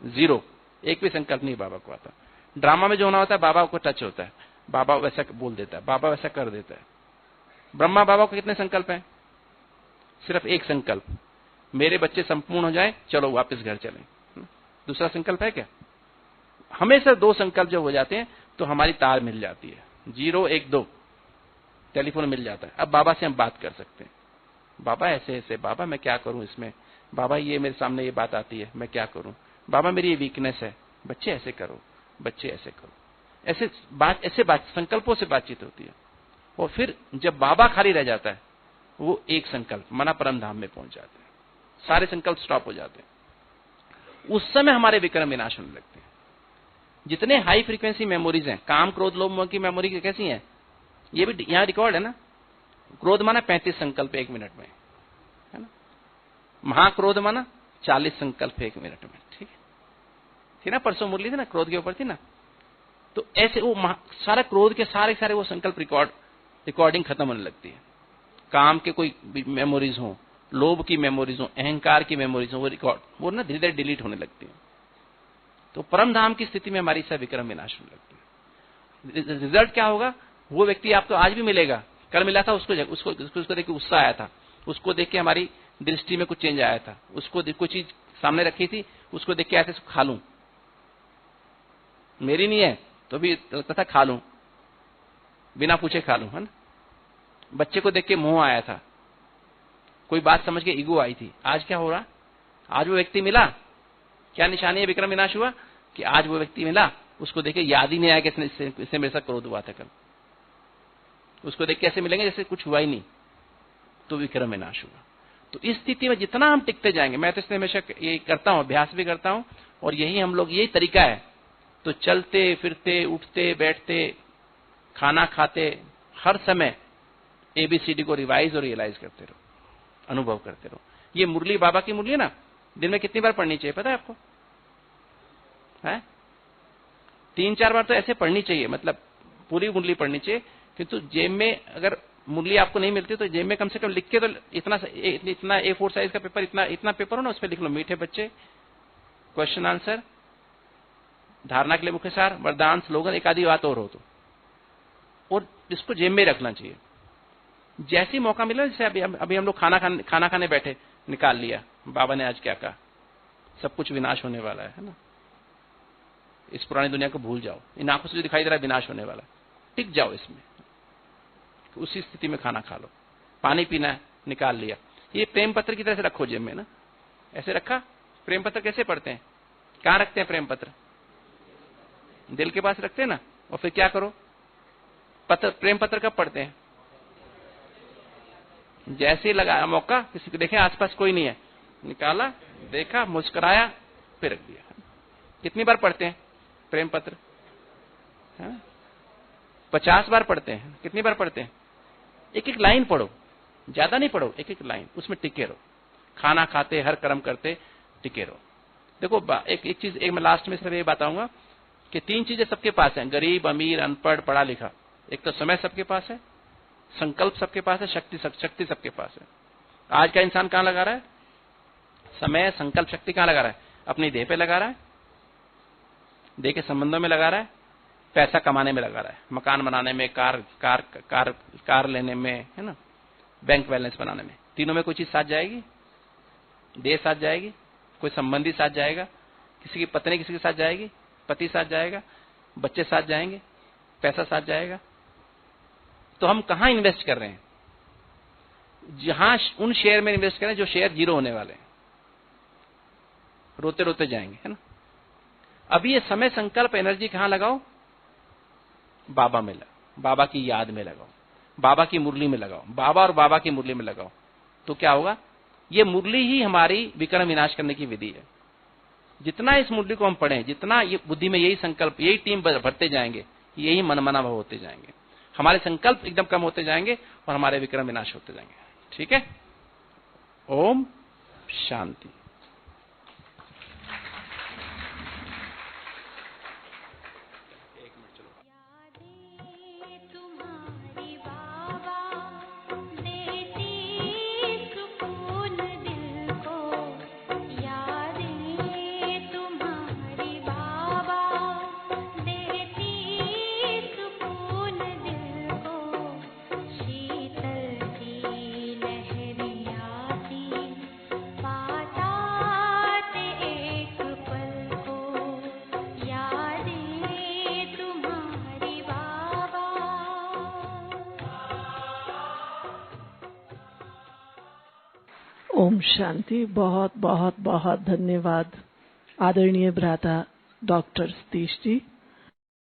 0, एक भी संकल्प नहीं बाबा को आता। ड्रामा में जो होना होता है बाबा को टच होता है, बाबा वैसा बोल देता है, बाबा वैसा कर देता है। ब्रह्मा बाबा को कितने संकल्प हैं? सिर्फ एक संकल्प, मेरे बच्चे संपूर्ण हो जाए, चलो वापस घर चलें। दूसरा संकल्प है क्या? हमेशा 2 संकल्प जब हो जाते हैं तो हमारी तार मिल जाती है, 0, 1, 2, टेलीफोन मिल जाता है। अब बाबा से हम बात कर सकते हैं, बाबा ऐसे ऐसे, बाबा मैं क्या करूं इसमें, बाबा ये मेरे सामने ये बात आती है, मैं क्या करूं, बाबा मेरी ये वीकनेस है, बच्चे ऐसे करो, बच्चे ऐसे करो। ऐसे बात संकल्पों से बातचीत होती है। और फिर जब बाबा खाली रह जाता है, वो एक संकल्प मना परम धाम में पहुंच जाते हैं, सारे संकल्प स्टॉप हो जाते हैं। उस समय हमारे विक्रम विनाश होने लगते हैं। जितने हाई फ्रीक्वेंसी मेमोरीज हैं, काम क्रोध लोभ मोह की मेमोरी कैसी है, ये भी यहां रिकॉर्ड है ना। क्रोध माना 35 संकल्प 1 मिनट में, है ना। महाक्रोध माना 40 संकल्प 1 मिनट में। ठीक है, थी ना, परसों मुरली थी ना, क्रोध के ऊपर थी ना। तो ऐसे वो सारा क्रोध के सारे वो संकल्प रिकॉर्डिंग खत्म होने लगती है। काम के कोई मेमोरीज हो, लोभ की मेमोरीज हो, अहंकार की मेमोरीज हो, वो ना धीरे धीरे डिलीट होने लगती है। तो परम धाम की स्थिति में हमारी सब विक्रम विनाश होने लगती है। रिजल्ट क्या होगा? वो व्यक्ति आपको आज भी मिलेगा, कल मिला था, उसको देख के गुस्सा आया था, उसको देख के हमारी दृष्टि में कुछ चेंज आया था, उसको कोई चीज सामने रखी थी, उसको देख के ऐसे खा लूं, मेरी नहीं है तो भी लगता था खा लूं, बिना पूछे खा लूं, है ना। बच्चे को देख के मोह आया था, कोई बात समझ के ईगो आई थी। आज क्या हो रहा? आज वो व्यक्ति मिला, क्या निशानी है विक्रम विनाश हुआ? कि आज वो व्यक्ति मिला, उसको देख के याद ही नहीं आया कि इसने मेरे साथ क्रोध हुआ था कल। उसको देख के ऐसे मिलेंगे जैसे कुछ हुआ ही नहीं, तो विक्रम विनाश हुआ। तो इस स्थिति में जितना हम टिकते जाएंगे, मैं तो इसलिए हमेशा ये करता हूं, अभ्यास भी करता हूं, और यही हम लोग, यही तरीका है। तो चलते फिरते, उठते बैठते, खाना खाते, हर समय एबीसीडी को रिवाइज और रियलाइज करते रहो, अनुभव करते रहो। ये मुरली, बाबा की मुरली ना, दिन में कितनी बार पढ़नी चाहिए पता है आपको? है 3-4 बार तो ऐसे पढ़नी चाहिए, मतलब पूरी मुरली पढ़नी चाहिए। किंतु जेब में अगर मुरली आपको नहीं मिलती तो जेब में कम से कम लिख के, तो इतना A4 साइज का पेपर, इतना पेपर हो ना, उस पर लिख लो मीठे बच्चे, क्वेश्चन आंसर, धारणा के लिए मुख्य सार, वरदान, स्लोगन, एक आधी बात और हो तो, और इसको जेब में रखना चाहिए। जैसे मौका मिला, जैसे अभी हम लोग खाना खाने बैठे, निकाल लिया बाबा ने आज क्या कहा, सब कुछ विनाश होने वाला है ना, इस पुरानी दुनिया को भूल जाओ, इन आंखों से जो दिखाई दे रहा है विनाश होने वाला, टिक जाओ इसमें, उसी स्थिति में खाना खा लो। पानी पीना है, निकाल लिया। ये प्रेम पत्र की तरह से रखो जेब में ना, ऐसे रखा। प्रेम पत्र कैसे पढ़ते हैं? कहां रखते हैं प्रेम पत्र? दिल के पास रखते हैं ना। और फिर क्या करो? प्रेम पत्र कब पढ़ते हैं? जैसे ही लगा मौका, किसी को देखे आसपास कोई नहीं है, निकाला, देखा, मुस्कुराया, फिर रख दिया। कितनी बार पढ़ते हैं प्रेम पत्र? 50 बार पढ़ते हैं। कितनी बार पढ़ते हैं? एक एक लाइन पढ़ो, ज्यादा नहीं पढ़ो, एक एक लाइन, उसमें टिके रहो। खाना खाते, हर कर्म करते, टिके रहो। देखो एक चीज, मैं लास्ट में सिर्फ ये बताऊंगा कि 3 चीजें सबके पास हैं, गरीब, अमीर, अनपढ़, पढ़ा लिखा। एक तो समय सबके पास है, संकल्प सबके पास है, शक्ति सबके पास है। आज का इंसान कहां लगा रहा है? समय, संकल्प, शक्ति कहां लगा रहा है? अपनी देह पे लगा रहा है, देह के संबंधों में लगा रहा है, पैसा कमाने में लगा रहा है, मकान बनाने में, कार लेने में, है ना, बैंक बैलेंस बनाने में। तीनों में कोई चीज साथ जाएगी? देह साथ जाएगी, कोई संबंधी साथ जाएगा, किसी की पत्नी किसी के साथ जाएगी, पति साथ जाएगा, बच्चे साथ जाएंगे, पैसा साथ जाएगा। तो हम कहां इन्वेस्ट कर रहे हैं? जहां उन शेयर में इन्वेस्ट करें जो शेयर 0 होने वाले हैं, रोते रोते जाएंगे, है ना। अभी ये समय, संकल्प, एनर्जी कहां लगाओ? बाबा में लगाओ, बाबा की याद में लगाओ, बाबा की मुरली में लगाओ, बाबा और बाबा की मुरली में लगाओ। तो क्या होगा? ये मुरली ही हमारी विक्रम विनाश करने की विधि है। जितना इस मुरली को हम पढ़ें, जितना ये बुद्धि में यही संकल्प, यही टीम भरते जाएंगे, यही मनमना भाव होते जाएंगे, हमारे संकल्प एकदम कम होते जाएंगे और हमारे विक्रम विनाश होते जाएंगे। ठीक है? ओम शांति। ओम शांति। बहुत बहुत बहुत धन्यवाद आदरणीय भ्राता डॉक्टर सतीश जी।